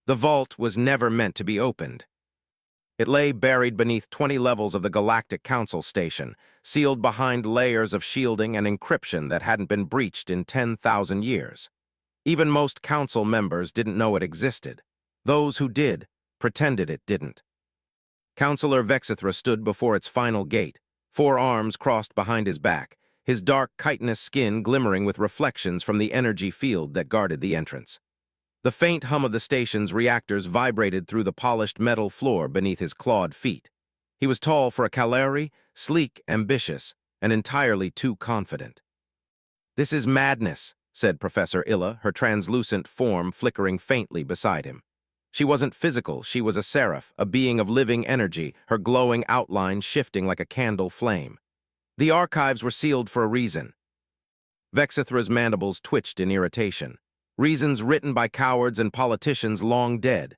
The vault was never meant to be opened. It lay buried beneath 20 levels of the Galactic Council station, sealed behind layers of shielding and encryption that hadn't been breached in 10,000 years. Even most council members didn't know it existed. Those who did pretended it didn't. Councillor Vexithra stood before its final gate, 4 arms crossed behind his back, his dark chitinous skin glimmering with reflections from the energy field that guarded the entrance. The faint hum of the station's reactors vibrated through the polished metal floor beneath his clawed feet. He was tall for a Caleri, sleek, ambitious, and entirely too confident. "This is madness," said Professor Illa, her translucent form flickering faintly beside him. She wasn't physical, she was a seraph, a being of living energy, her glowing outline shifting like a candle flame. The archives were sealed for a reason. Vexithra's mandibles twitched in irritation. Reasons written by cowards and politicians long dead.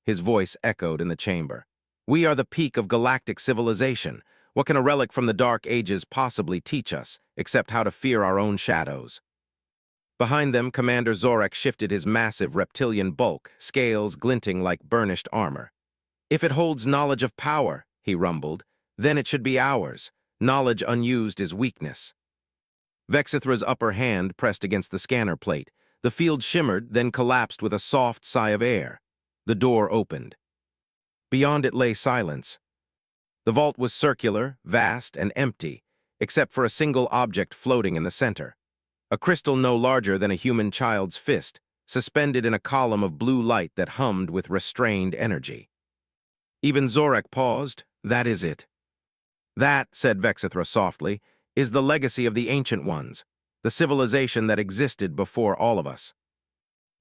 His voice echoed in the chamber. "We are the peak of galactic civilization. What can a relic from the Dark Ages possibly teach us, except how to fear our own shadows?" Behind them, Commander Zorak shifted his massive reptilian bulk, scales glinting like burnished armor. "If it holds knowledge of power," he rumbled, "then it should be ours. Knowledge unused is weakness." Vexithra's upper hand pressed against the scanner plate. The field shimmered, then collapsed with a soft sigh of air. The door opened. Beyond it lay silence. The vault was circular, vast, and empty, except for a single object floating in the center. A crystal no larger than a human child's fist, suspended in a column of blue light that hummed with restrained energy. Even Zorak paused. "That is it." "That," said Vexithra softly, "is the legacy of the Ancient Ones, the civilization that existed before all of us."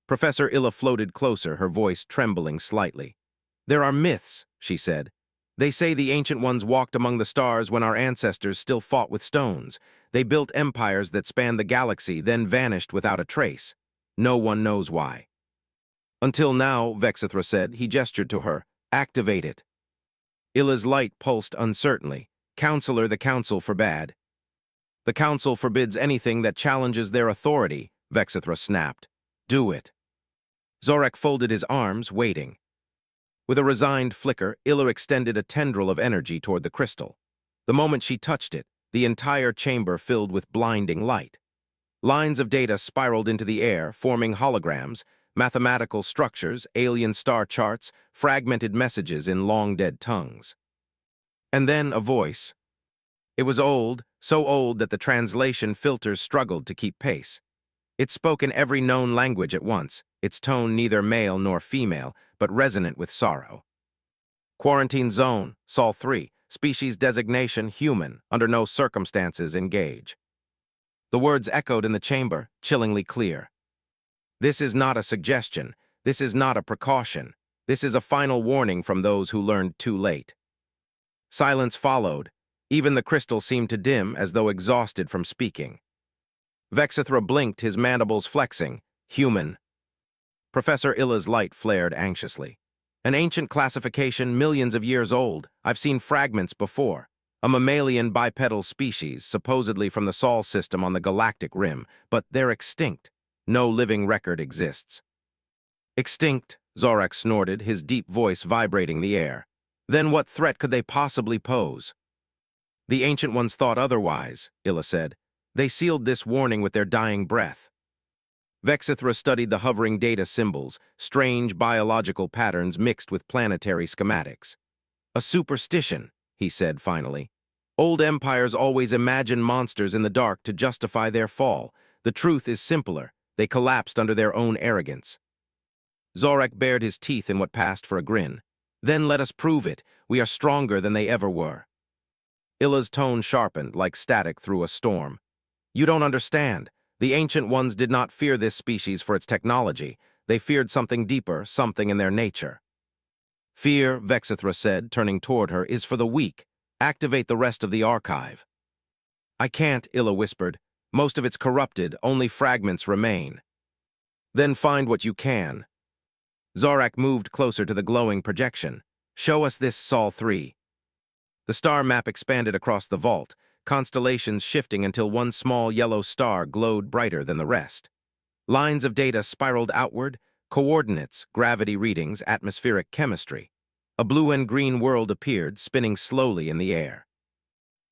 Professor Illa floated closer, her voice trembling slightly. "There are myths," she said. "They say the Ancient Ones walked among the stars when our ancestors still fought with stones. They built empires that spanned the galaxy, then vanished without a trace. No one knows why." "Until now," Vexithra said. He gestured to her. "Activate it." Illa's light pulsed uncertainly. "Counselor, the Council forbade." "The Council forbids anything that challenges their authority," Vexithra snapped. "Do it." Zorak folded his arms, waiting. With a resigned flicker, Illa extended a tendril of energy toward the crystal. The moment she touched it, the entire chamber filled with blinding light. Lines of data spiraled into the air, forming holograms, mathematical structures, alien star charts, fragmented messages in long-dead tongues. And then a voice. It was old, so old that the translation filters struggled to keep pace. It spoke in every known language at once, its tone neither male nor female, but resonant with sorrow. "Quarantine zone, Sol 3, species designation human, under no circumstances engage." The words echoed in the chamber, chillingly clear. "This is not a suggestion, this is not a precaution, this is a final warning from those who learned too late." Silence followed. Even the crystal seemed to dim, as though exhausted from speaking. Vexithra blinked, his mandibles flexing. "Human." Professor Illa's light flared anxiously. "An ancient classification millions of years old. I've seen fragments before. A mammalian bipedal species, supposedly from the Sol system on the galactic rim, but they're extinct. No living record exists." "Extinct," Zorak snorted, his deep voice vibrating the air. "Then what threat could they possibly pose?" "The Ancient Ones thought otherwise," Illa said. "They sealed this warning with their dying breath." Vexithra studied the hovering data symbols, strange biological patterns mixed with planetary schematics. "A superstition," he said finally. "Old empires always imagine monsters in the dark to justify their fall. The truth is simpler. They collapsed under their own arrogance." Zorak bared his teeth in what passed for a grin. "Then let us prove it. We are stronger than they ever were." Illa's tone sharpened, like static through a storm. "You don't understand. The Ancient Ones did not fear this species for its technology. They feared something deeper, something in their nature." "Fear," Vexithra said, turning toward her, "is for the weak. Activate the rest of the archive." "I can't," Illa whispered. "Most of it's corrupted, only fragments remain." "Then find what you can." Zorak moved closer to the glowing projection. "Show us this Sol 3. The star map expanded across the vault, constellations shifting until one small yellow star glowed brighter than the rest. Lines of data spiraled outward, Coordinates, gravity readings, atmospheric chemistry. A blue and green world appeared, spinning slowly in the air.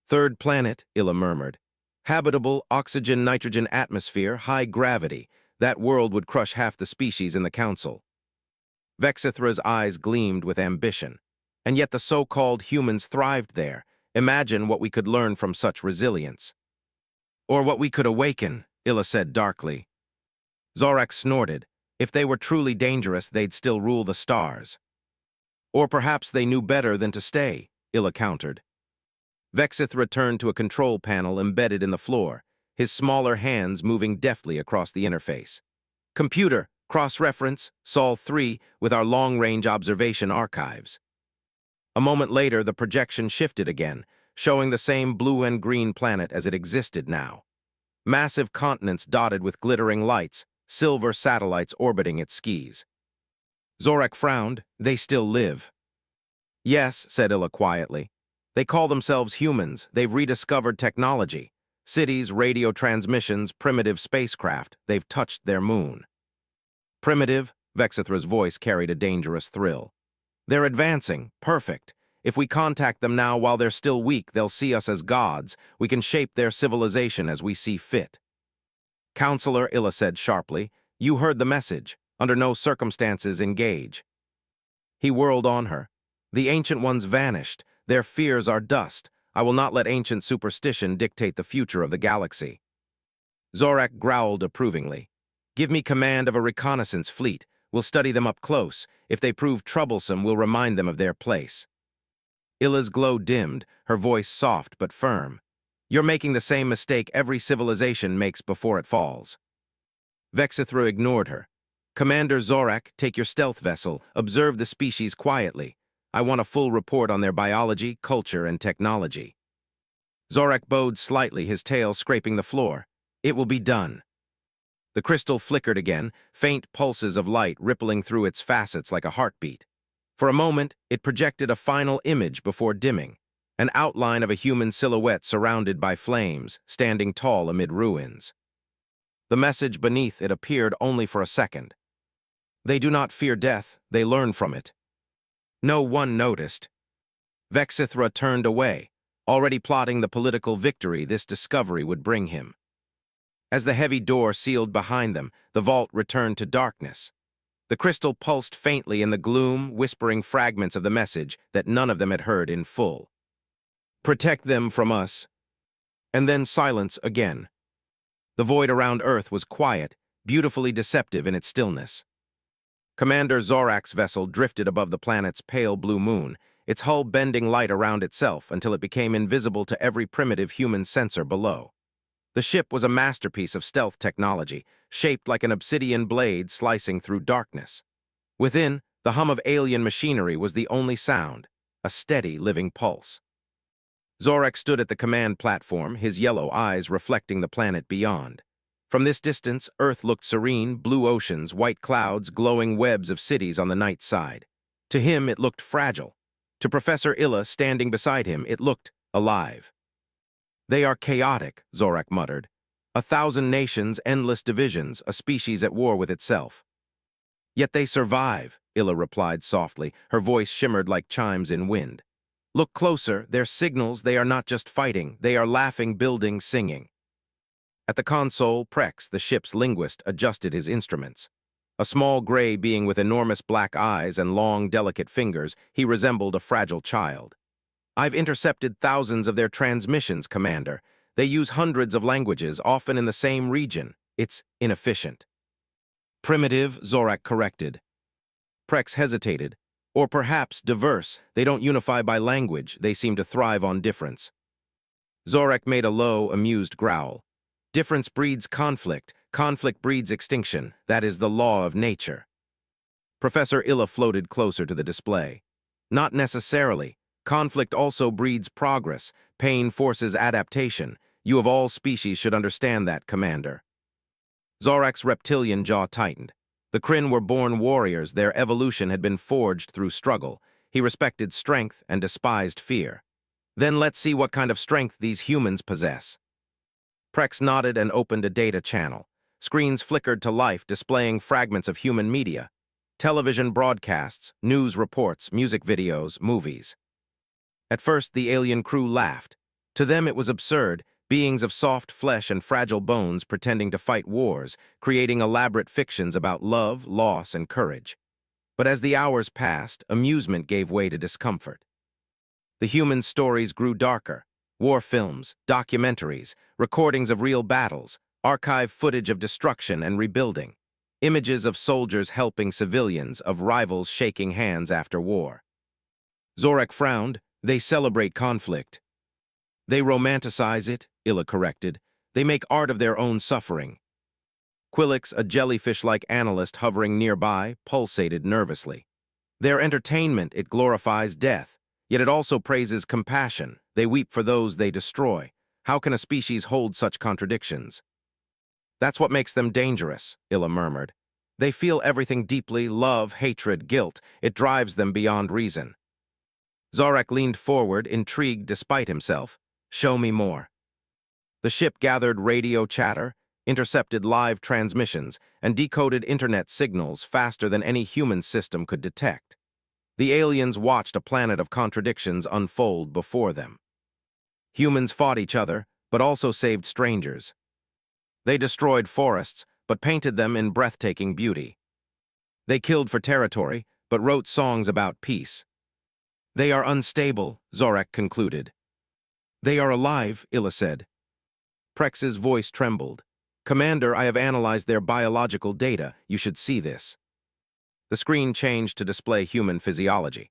Third planet, Illa murmured. Habitable, oxygen-nitrogen atmosphere, high gravity. That world would crush half the species in the Council. Vexithra's eyes gleamed with ambition. And yet the so-called humans thrived there. Imagine what we could learn from such resilience. Or what we could awaken, Illa said darkly. Zorak snorted. If they were truly dangerous, they'd still rule the stars. Or perhaps they knew better than to stay, Illa countered. Vexithra turned to a control panel embedded in the floor, his smaller hands moving deftly across the interface. Computer, cross-reference, Sol 3 with our long-range observation archives. A moment later, the projection shifted again, showing the same blue and green planet as it existed now. Massive continents dotted with glittering lights, silver satellites orbiting its skis. Zorak frowned. They still live. Yes, said Illa quietly. They call themselves humans. They've rediscovered technology. Cities, radio transmissions, primitive spacecraft. They've touched their moon. Primitive? Vexithra's voice carried a dangerous thrill. They're advancing. Perfect. If we contact them now while they're still weak, they'll see us as gods. We can shape their civilization as we see fit. Counselor, Illa said sharply, you heard the message. Under no circumstances engage. He whirled on her. The Ancient Ones vanished. Their fears are dust. I will not let ancient superstition dictate the future of the galaxy. Zorak growled approvingly. Give me command of a reconnaissance fleet. We'll study them up close. If they prove troublesome, we'll remind them of their place. Illa's glow dimmed, her voice soft but firm. You're making the same mistake every civilization makes before it falls. Vexithra ignored her. Commander Zorak, take your stealth vessel. Observe the species quietly. I want a full report on their biology, culture, and technology. Zorak bowed slightly, his tail scraping the floor. It will be done. The crystal flickered again, faint pulses of light rippling through its facets like a heartbeat. For a moment, it projected a final image before dimming, an outline of a human silhouette surrounded by flames, standing tall amid ruins. The message beneath it appeared only for a second. They do not fear death, they learn from it. No one noticed. Vexithra turned away, already plotting the political victory this discovery would bring him. As the heavy door sealed behind them, the vault returned to darkness. The crystal pulsed faintly in the gloom, whispering fragments of the message that none of them had heard in full. Protect them from us. And then silence again. The void around Earth was quiet, beautifully deceptive in its stillness. Commander Zorak's vessel drifted above the planet's pale blue moon, its hull bending light around itself until it became invisible to every primitive human sensor below. The ship was a masterpiece of stealth technology, shaped like an obsidian blade slicing through darkness. Within, the hum of alien machinery was the only sound, a steady, living pulse. Zorak stood at the command platform, his yellow eyes reflecting the planet beyond. From this distance, Earth looked serene, blue oceans, white clouds, glowing webs of cities on the night side. To him, it looked fragile. To Professor Illa, standing beside him, it looked alive. They are chaotic, Zorak muttered. 1,000 nations, endless divisions, a species at war with itself. Yet they survive, Illa replied softly, her voice shimmered like chimes in wind. Look closer, they're signals, they are not just fighting, they are laughing, building, singing. At the console, Prex, the ship's linguist, adjusted his instruments. A small gray being with enormous black eyes and long, delicate fingers, he resembled a fragile child. I've intercepted thousands of their transmissions, Commander. They use hundreds of languages, often in the same region. It's inefficient. Primitive, Zorak corrected. Prex hesitated. Or perhaps diverse. They don't unify by language. They seem to thrive on difference. Zorak made a low, amused growl. Difference breeds conflict. Conflict breeds extinction. That is the law of nature. Professor Illa floated closer to the display. Not necessarily. Conflict also breeds progress. Pain forces adaptation. You of all species should understand that, Commander. Zorak's reptilian jaw tightened. The Kryn were born warriors. Their evolution had been forged through struggle. He respected strength and despised fear. Then let's see what kind of strength these humans possess. Prex nodded and opened a data channel. Screens flickered to life, displaying fragments of human media. Television broadcasts, news reports, music videos, movies. At first, the alien crew laughed. To them it was absurd, beings of soft flesh and fragile bones pretending to fight wars, creating elaborate fictions about love, loss, and courage. But as the hours passed, amusement gave way to discomfort. The human stories grew darker. War films, documentaries, recordings of real battles, archive footage of destruction and rebuilding, images of soldiers helping civilians, of rivals shaking hands after war. Zorak frowned. They celebrate conflict. They romanticize it, Illa corrected. They make art of their own suffering. Quillix, a jellyfish-like analyst hovering nearby, pulsated nervously. Their entertainment, it glorifies death, yet it also praises compassion. They weep for those they destroy. How can a species hold such contradictions? That's what makes them dangerous, Illa murmured. They feel everything deeply, love, hatred, guilt. It drives them beyond reason. Zorak leaned forward, intrigued despite himself. Show me more. The ship gathered radio chatter, intercepted live transmissions, and decoded internet signals faster than any human system could detect. The aliens watched a planet of contradictions unfold before them. Humans fought each other, but also saved strangers. They destroyed forests, but painted them in breathtaking beauty. They killed for territory, but wrote songs about peace. They are unstable, Zorak concluded. They are alive, Illa said. Prex's voice trembled. Commander, I have analyzed their biological data. You should see this. The screen changed to display human physiology.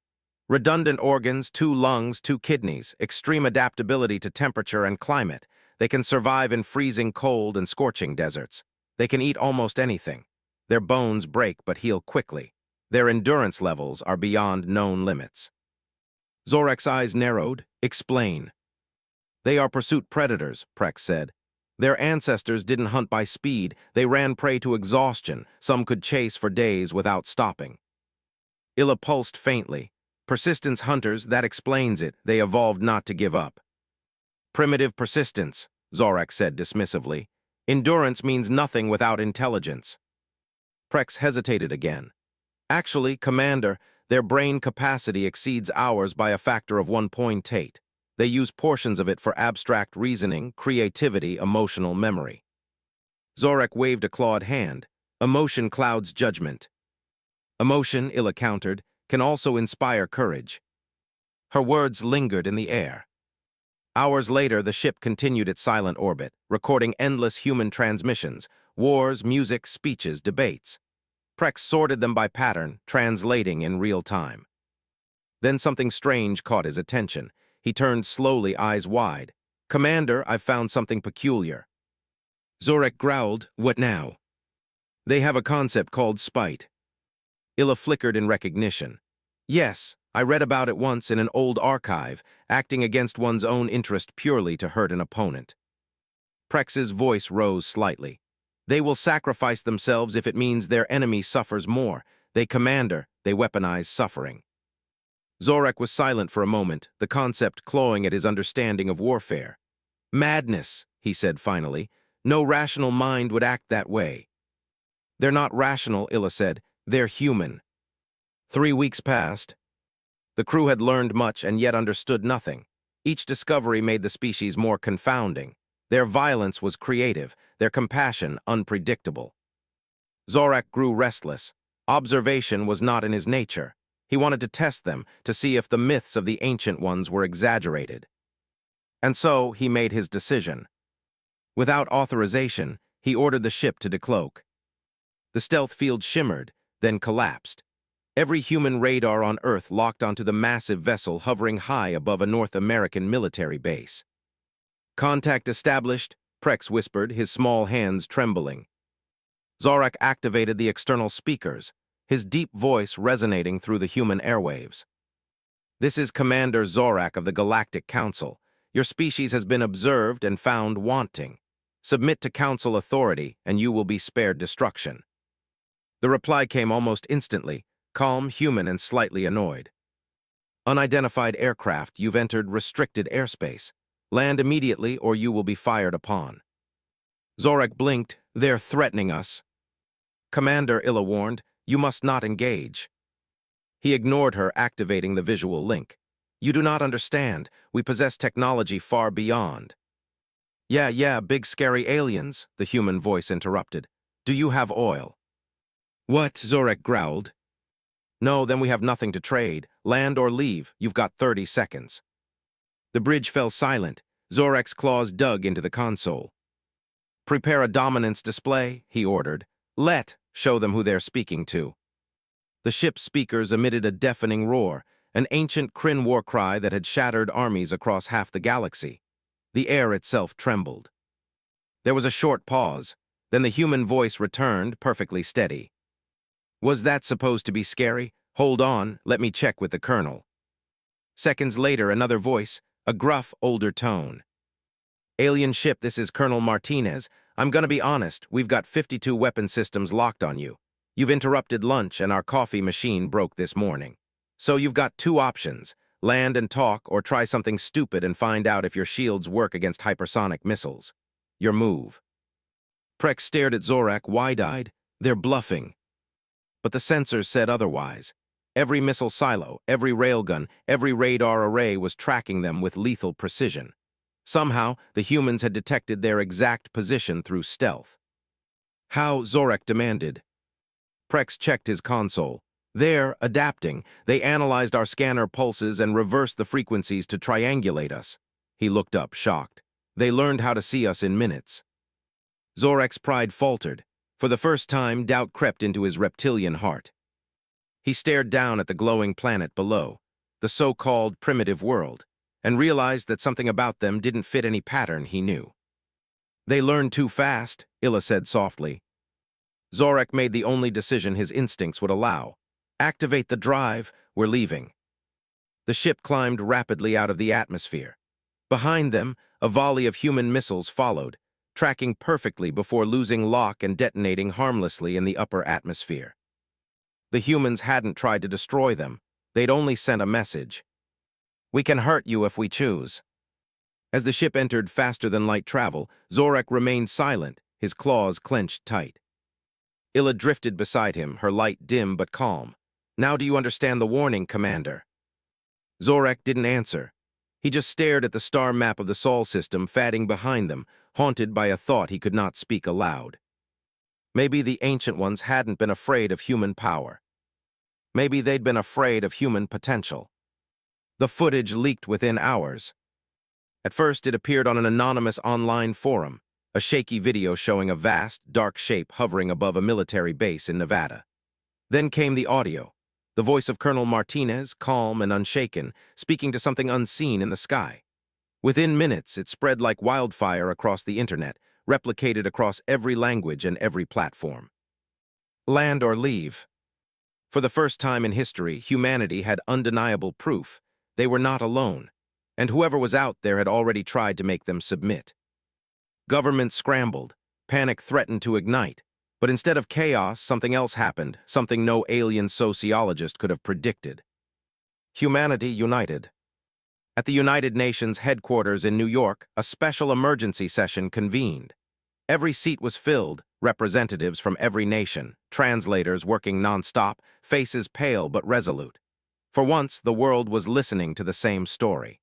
Redundant organs, 2 lungs, 2 kidneys, extreme adaptability to temperature and climate. They can survive in freezing cold and scorching deserts. They can eat almost anything. Their bones break but heal quickly. Their endurance levels are beyond known limits. Zorak's eyes narrowed. Explain. They are pursuit predators, Prex said. Their ancestors didn't hunt by speed. They ran prey to exhaustion. Some could chase for days without stopping. Illa pulsed faintly. Persistence hunters, that explains it. They evolved not to give up. Primitive persistence, Zorak said dismissively. Endurance means nothing without intelligence. Prex hesitated again. Actually, Commander, their brain capacity exceeds ours by a factor of 1.8. They use portions of it for abstract reasoning, creativity, emotional memory. Zorak waved a clawed hand. Emotion clouds judgment. Emotion, Illa countered, can also inspire courage. Her words lingered in the air. Hours later, the ship continued its silent orbit, recording endless human transmissions, wars, music, speeches, debates. Prex sorted them by pattern, translating in real time. Then something strange caught his attention. He turned slowly, eyes wide. Commander, I've found something peculiar. Zorak growled, What now? They have a concept called spite. Illa flickered in recognition. Yes, I read about it once in an old archive, acting against one's own interest purely to hurt an opponent. Prex's voice rose slightly. They will sacrifice themselves if it means their enemy suffers more. Commander, they weaponize suffering. Zorak was silent for a moment, the concept clawing at his understanding of warfare. Madness, he said finally. No rational mind would act that way. They're not rational, Illa said. They're human. 3 weeks passed. The crew had learned much and yet understood nothing. Each discovery made the species more confounding. Their violence was creative, their compassion unpredictable. Zorak grew restless. Observation was not in his nature. He wanted to test them, to see if the myths of the ancient ones were exaggerated. And so he made his decision. Without authorization, he ordered the ship to decloak. The stealth field shimmered, then collapsed. Every human radar on Earth locked onto the massive vessel hovering high above a North American military base. Contact established, Prex whispered, his small hands trembling. Zorak activated the external speakers, his deep voice resonating through the human airwaves. This is Commander Zorak of the Galactic Council. Your species has been observed and found wanting. Submit to Council authority, and you will be spared destruction. The reply came almost instantly, calm, human, and slightly annoyed. Unidentified aircraft, you've entered restricted airspace. Land immediately or you will be fired upon. Zorak blinked. They're threatening us. Commander, Illa warned, you must not engage. He ignored her, activating the visual link. You do not understand. We possess technology far beyond. Yeah, big scary aliens, the human voice interrupted. Do you have oil? What? Zorak growled. No, then we have nothing to trade. Land or leave. You've got 30 seconds. The bridge fell silent. Zorak's claws dug into the console. Prepare a dominance display, he ordered. Show them who they're speaking to. The ship's speakers emitted a deafening roar, an ancient Kryn war cry that had shattered armies across half the galaxy. The air itself trembled. There was a short pause. Then the human voice returned, perfectly steady. Was that supposed to be scary? Hold on, let me check with the colonel. Seconds later, another voice, a gruff, older tone. Alien ship, this is Colonel Martinez. I'm gonna be honest, we've got 52 weapon systems locked on you. You've interrupted lunch and our coffee machine broke this morning. So you've got two options, land and talk or try something stupid and find out if your shields work against hypersonic missiles. Your move. Prex stared at Zorak wide-eyed. They're bluffing. But the sensors said otherwise. Every missile silo, every railgun, every radar array was tracking them with lethal precision. Somehow, the humans had detected their exact position through stealth. How? Zorak demanded. Prex checked his console. They're adapting. They analyzed our scanner pulses and reversed the frequencies to triangulate us. He looked up, shocked. They learned how to see us in minutes. Zorak's pride faltered. For the first time, doubt crept into his reptilian heart. He stared down at the glowing planet below, the so-called primitive world, and realized that something about them didn't fit any pattern he knew. They learned too fast, Illa said softly. Zorak made the only decision his instincts would allow. Activate the drive, we're leaving. The ship climbed rapidly out of the atmosphere. Behind them, a volley of human missiles followed, tracking perfectly before losing lock and detonating harmlessly in the upper atmosphere. The humans hadn't tried to destroy them. They'd only sent a message. We can hurt you if we choose. As the ship entered faster-than-light travel, Zorak remained silent, his claws clenched tight. Illa drifted beside him, her light dim but calm. Now do you understand the warning, Commander? Zorak didn't answer. He just stared at the star map of the Sol system fading behind them, haunted by a thought he could not speak aloud. Maybe the Ancient Ones hadn't been afraid of human power. Maybe they'd been afraid of human potential. The footage leaked within hours. At first, it appeared on an anonymous online forum, a shaky video showing a vast, dark shape hovering above a military base in Nevada. Then came the audio, the voice of Colonel Martinez, calm and unshaken, speaking to something unseen in the sky. Within minutes, it spread like wildfire across the internet, replicated across every language and every platform. Land or leave. For the first time in history, humanity had undeniable proof. They were not alone, and whoever was out there had already tried to make them submit. Governments scrambled, panic threatened to ignite, but instead of chaos, something else happened, something no alien sociologist could have predicted. Humanity united. At the United Nations headquarters in New York, a special emergency session convened. Every seat was filled, representatives from every nation, translators working non-stop, faces pale but resolute. For once, the world was listening to the same story.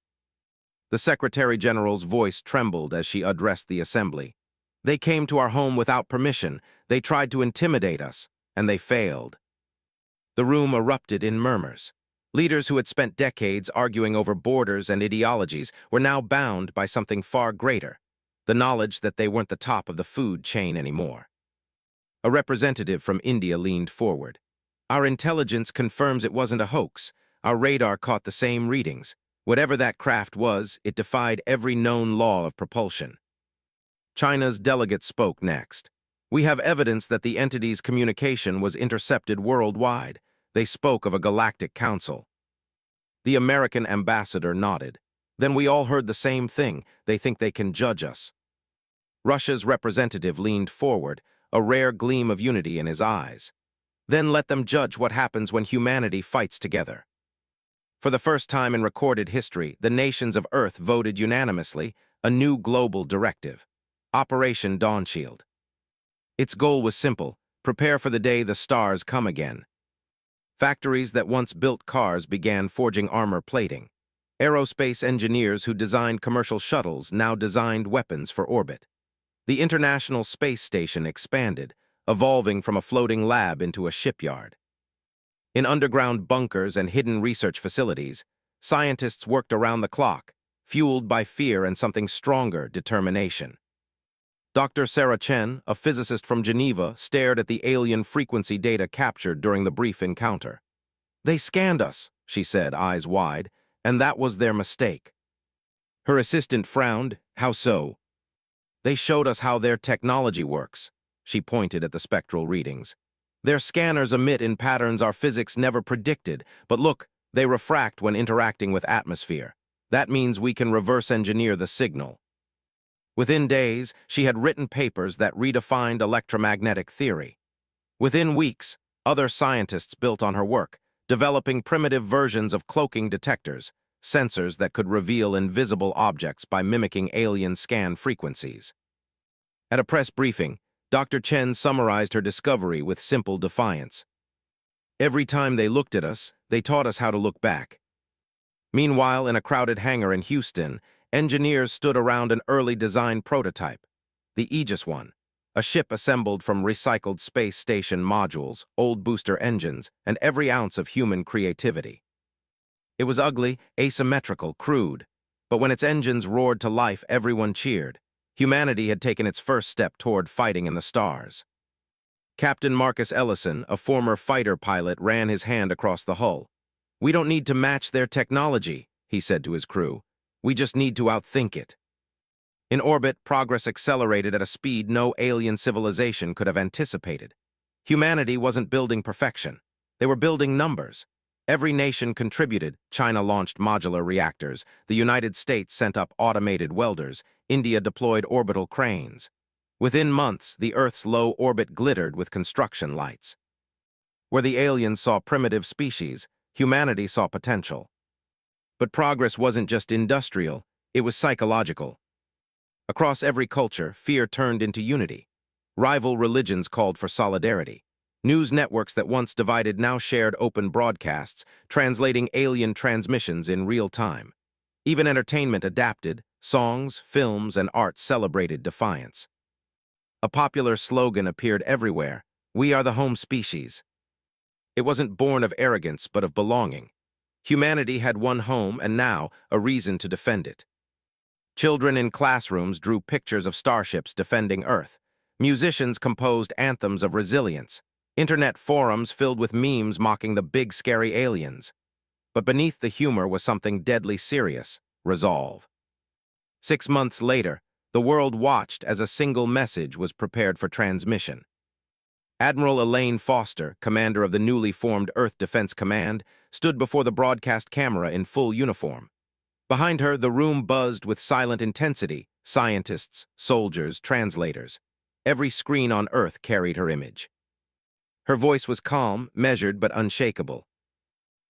The Secretary General's voice trembled as she addressed the assembly. They came to our home without permission, they tried to intimidate us, and they failed. The room erupted in murmurs. Leaders who had spent decades arguing over borders and ideologies were now bound by something far greater, the knowledge that they weren't the top of the food chain anymore. A representative from India leaned forward. Our intelligence confirms it wasn't a hoax. Our radar caught the same readings. Whatever that craft was, it defied every known law of propulsion. China's delegate spoke next. We have evidence that the entity's communication was intercepted worldwide. They spoke of a galactic council. The American ambassador nodded. Then we all heard the same thing. They think they can judge us. Russia's representative leaned forward, a rare gleam of unity in his eyes. Then let them judge what happens when humanity fights together. For the first time in recorded history, the nations of Earth voted unanimously, a new global directive. Operation Dawnshield. Its goal was simple: prepare for the day the stars come again. Factories that once built cars began forging armor plating. Aerospace engineers who designed commercial shuttles now designed weapons for orbit. The International Space Station expanded, evolving from a floating lab into a shipyard. In underground bunkers and hidden research facilities, scientists worked around the clock, fueled by fear and something stronger: determination. Dr. Sarah Chen, a physicist from Geneva, stared at the alien frequency data captured during the brief encounter. "They scanned us," she said, eyes wide, "and that was their mistake." Her assistant frowned. "How so?" "They showed us how their technology works." She pointed at the spectral readings. "Their scanners emit in patterns our physics never predicted, but look, they refract when interacting with atmosphere. That means we can reverse engineer the signal." Within days, she had written papers that redefined electromagnetic theory. Within weeks, other scientists built on her work, developing primitive versions of cloaking detectors, sensors that could reveal invisible objects by mimicking alien scan frequencies. At a press briefing, Dr. Chen summarized her discovery with simple defiance. "Every time they looked at us, they taught us how to look back." Meanwhile, in a crowded hangar in Houston, engineers stood around an early design prototype, the Aegis One, a ship assembled from recycled space station modules, old booster engines, and every ounce of human creativity. It was ugly, asymmetrical, crude, but when its engines roared to life, everyone cheered. Humanity had taken its first step toward fighting in the stars. Captain Marcus Ellison, a former fighter pilot, ran his hand across the hull. "We don't need to match their technology," he said to his crew. "We just need to outthink it." In orbit, progress accelerated at a speed no alien civilization could have anticipated. Humanity wasn't building perfection. They were building numbers. Every nation contributed. China launched modular reactors. The United States sent up automated welders. India deployed orbital cranes. Within months, the Earth's low orbit glittered with construction lights. Where the aliens saw primitive species, humanity saw potential. But progress wasn't just industrial, it was psychological. Across every culture, fear turned into unity. Rival religions called for solidarity. News networks that once divided now shared open broadcasts, translating alien transmissions in real time. Even entertainment adapted. Songs, films, and art celebrated defiance. A popular slogan appeared everywhere: "We are the home species." It wasn't born of arrogance, but of belonging. Humanity had one home, and now a reason to defend it. Children in classrooms drew pictures of starships defending Earth. Musicians composed anthems of resilience. Internet forums filled with memes mocking the big, scary aliens. But beneath the humor was something deadly serious: resolve. 6 months later, the world watched as a single message was prepared for transmission. Admiral Elaine Foster, commander of the newly formed Earth Defense Command, stood before the broadcast camera in full uniform. Behind her, the room buzzed with silent intensity: scientists, soldiers, translators. Every screen on Earth carried her image. Her voice was calm, measured, but unshakable.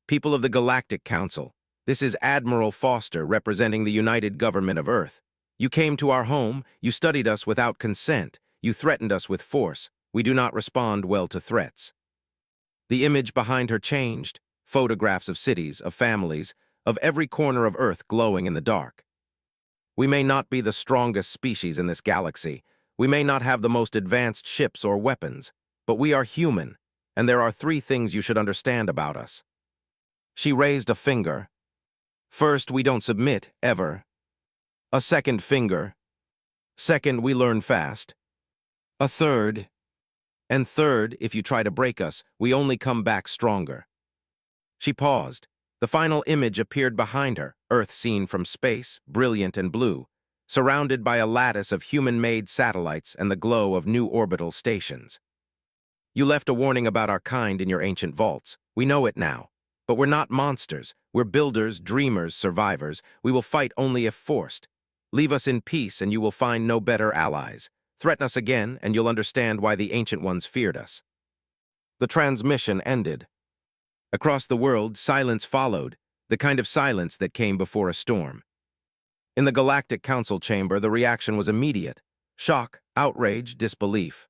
"People of the Galactic Council, this is Admiral Foster representing the United Government of Earth. You came to our home, you studied us without consent, you threatened us with force. We do not respond well to threats." The image behind her changed: photographs of cities, of families, of every corner of Earth glowing in the dark. "We may not be the strongest species in this galaxy. We may not have the most advanced ships or weapons, but we are human, and there are 3 things you should understand about us." She raised a finger. "First, we don't submit, ever. A second finger. Second, we learn fast. A third. And third, if you try to break us, we only come back stronger." She paused. The final image appeared behind her, Earth seen from space, brilliant and blue, surrounded by a lattice of human-made satellites and the glow of new orbital stations. "You left a warning about our kind in your ancient vaults. We know it now. But we're not monsters. We're builders, dreamers, survivors. We will fight only if forced. Leave us in peace and you will find no better allies. Threaten us again and you'll understand why the Ancient Ones feared us." The transmission ended. Across the world, silence followed, the kind of silence that came before a storm. In the Galactic Council chamber, the reaction was immediate: Shock, outrage, disbelief.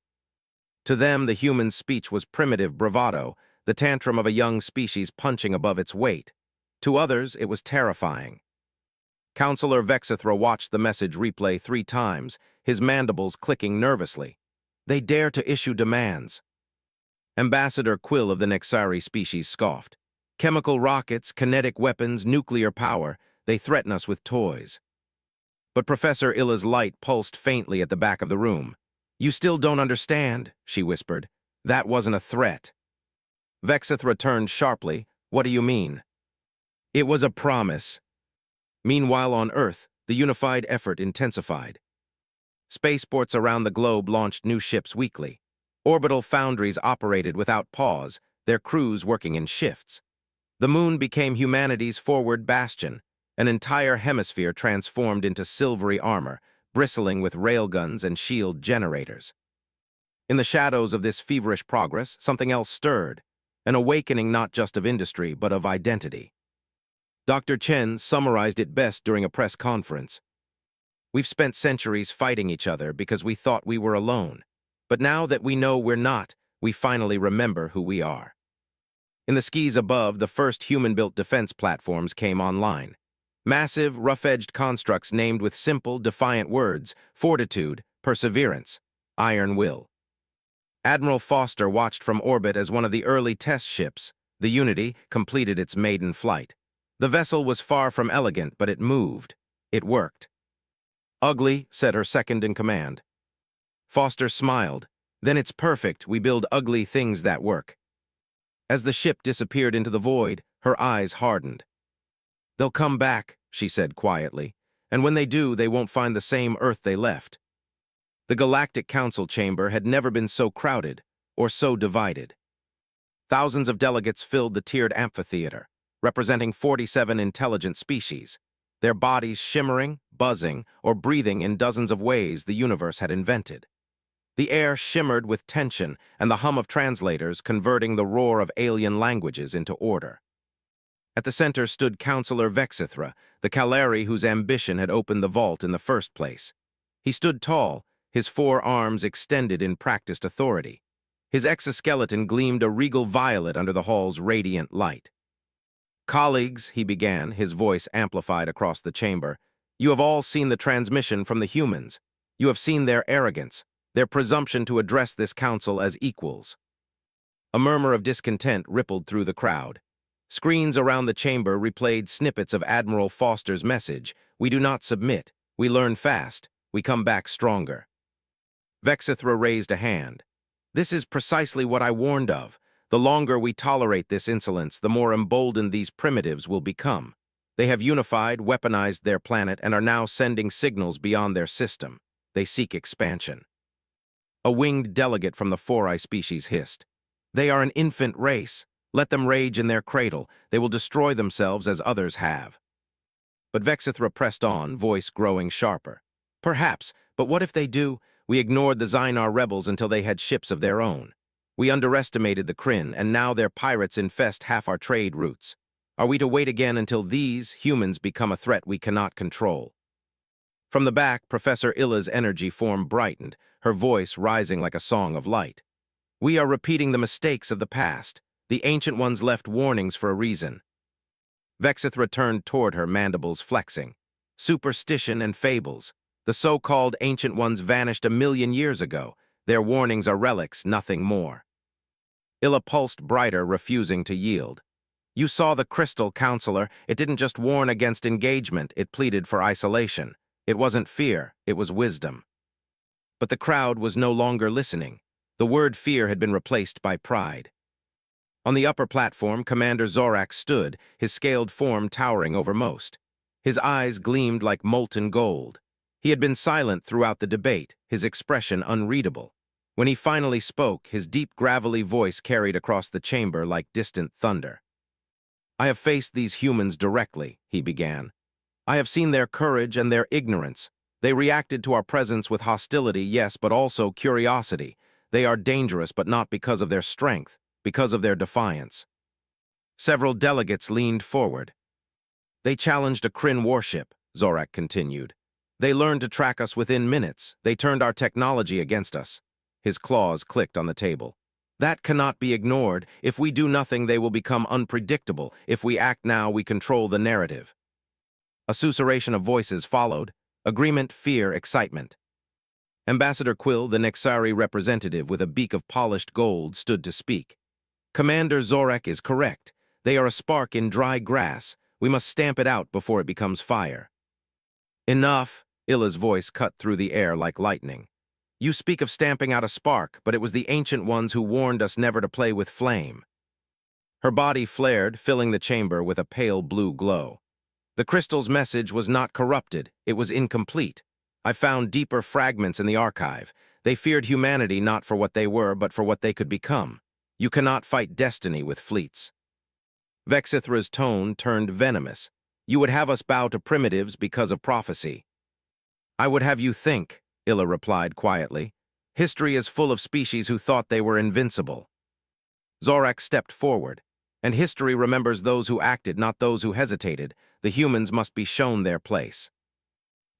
To them, the human speech was primitive bravado, the tantrum of a young species punching above its weight. To others, it was terrifying. Counselor Vexithra watched the message replay 3 times, his mandibles clicking nervously. They dare to issue demands. Ambassador Quill of the Nexari species scoffed. Chemical rockets, kinetic weapons, nuclear power, they threaten us with toys. But Professor Illa's light pulsed faintly at the back of the room. You still don't understand, she whispered. That wasn't a threat. Vexithra turned sharply. What do you mean? It was a promise. Meanwhile on Earth, the unified effort intensified. Spaceports around the globe launched new ships weekly. Orbital foundries operated without pause, their crews working in shifts. The moon became humanity's forward bastion, an entire hemisphere transformed into silvery armor, bristling with railguns and shield generators. In the shadows of this feverish progress, something else stirred, an awakening not just of industry, but of identity. Dr. Chen summarized it best during a press conference. We've spent centuries fighting each other because we thought we were alone. But now that we know we're not, we finally remember who we are. In the skies above, the first human-built defense platforms came online. Massive, rough-edged constructs named with simple, defiant words: fortitude, perseverance, iron will. Admiral Foster watched from orbit as one of the early test ships, the Unity, completed its maiden flight. The vessel was far from elegant, but it moved. It worked. Ugly, said her second-in-command. Foster smiled. Then it's perfect, we build ugly things that work. As the ship disappeared into the void, her eyes hardened. They'll come back, she said quietly, and when they do, they won't find the same Earth they left. The Galactic Council chamber had never been so crowded, or so divided. Thousands of delegates filled the tiered amphitheater, representing 47 intelligent species, their bodies shimmering, buzzing, or breathing in dozens of ways the universe had invented. The air shimmered with tension and the hum of translators converting the roar of alien languages into order. At the center stood Counselor Vexithra, the Calari whose ambition had opened the vault in the first place. He stood tall, his 4 arms extended in practiced authority. His exoskeleton gleamed a regal violet under the hall's radiant light. Colleagues, he began, his voice amplified across the chamber, you have all seen the transmission from the humans. You have seen their arrogance, their presumption to address this council as equals. A murmur of discontent rippled through the crowd. Screens around the chamber replayed snippets of Admiral Foster's message: we do not submit, we learn fast, we come back stronger. Vexithra raised a hand. This is precisely what I warned of. The longer we tolerate this insolence, the more emboldened these primitives will become. They have unified, weaponized their planet, and are now sending signals beyond their system. They seek expansion. A winged delegate from the Forai species hissed. They are an infant race. Let them rage in their cradle. They will destroy themselves as others have. But Vexithra pressed on, voice growing sharper. Perhaps, but what if they do? We ignored the Xynar rebels until they had ships of their own. We underestimated the Kryn, and now their pirates infest half our trade routes. Are we to wait again until these, humans, become a threat we cannot control? From the back, Professor Illa's energy form brightened, her voice rising like a song of light. We are repeating the mistakes of the past. The Ancient Ones left warnings for a reason. Vexithra turned toward her, mandibles flexing. Superstition and fables. The so-called Ancient Ones vanished 1,000,000 years ago. Their warnings are relics, nothing more. Illa pulsed brighter, refusing to yield. You saw the crystal, Counselor. It didn't just warn against engagement, it pleaded for isolation. It wasn't fear, it was wisdom. But the crowd was no longer listening. The word fear had been replaced by pride. On the upper platform, Commander Zorak stood, his scaled form towering over most. His eyes gleamed like molten gold. He had been silent throughout the debate, his expression unreadable. When he finally spoke, his deep, gravelly voice carried across the chamber like distant thunder. I have faced these humans directly, he began. I have seen their courage and their ignorance. They reacted to our presence with hostility, yes, but also curiosity. They are dangerous, but not because of their strength, because of their defiance. Several delegates leaned forward. They challenged a Kryn warship, Zorak continued. They learned to track us within minutes. They turned our technology against us. His claws clicked on the table. That cannot be ignored. If we do nothing, they will become unpredictable. If we act now, we control the narrative. A susurration of voices followed. Agreement, fear, excitement. Ambassador Quill, the Nexari representative with a beak of polished gold, stood to speak. Commander Zorek is correct. They are a spark in dry grass. We must stamp it out before it becomes fire. Enough, Illa's voice cut through the air like lightning. You speak of stamping out a spark, but it was the Ancient Ones who warned us never to play with flame. Her body flared, filling the chamber with a pale blue glow. The crystal's message was not corrupted, it was incomplete. I found deeper fragments in the archive. They feared humanity not for what they were, but for what they could become. You cannot fight destiny with fleets. Vexithra's tone turned venomous. You would have us bow to primitives because of prophecy. I would have you think, Illa replied quietly. History is full of species who thought they were invincible. Zorak stepped forward. And history remembers those who acted, not those who hesitated. The humans must be shown their place.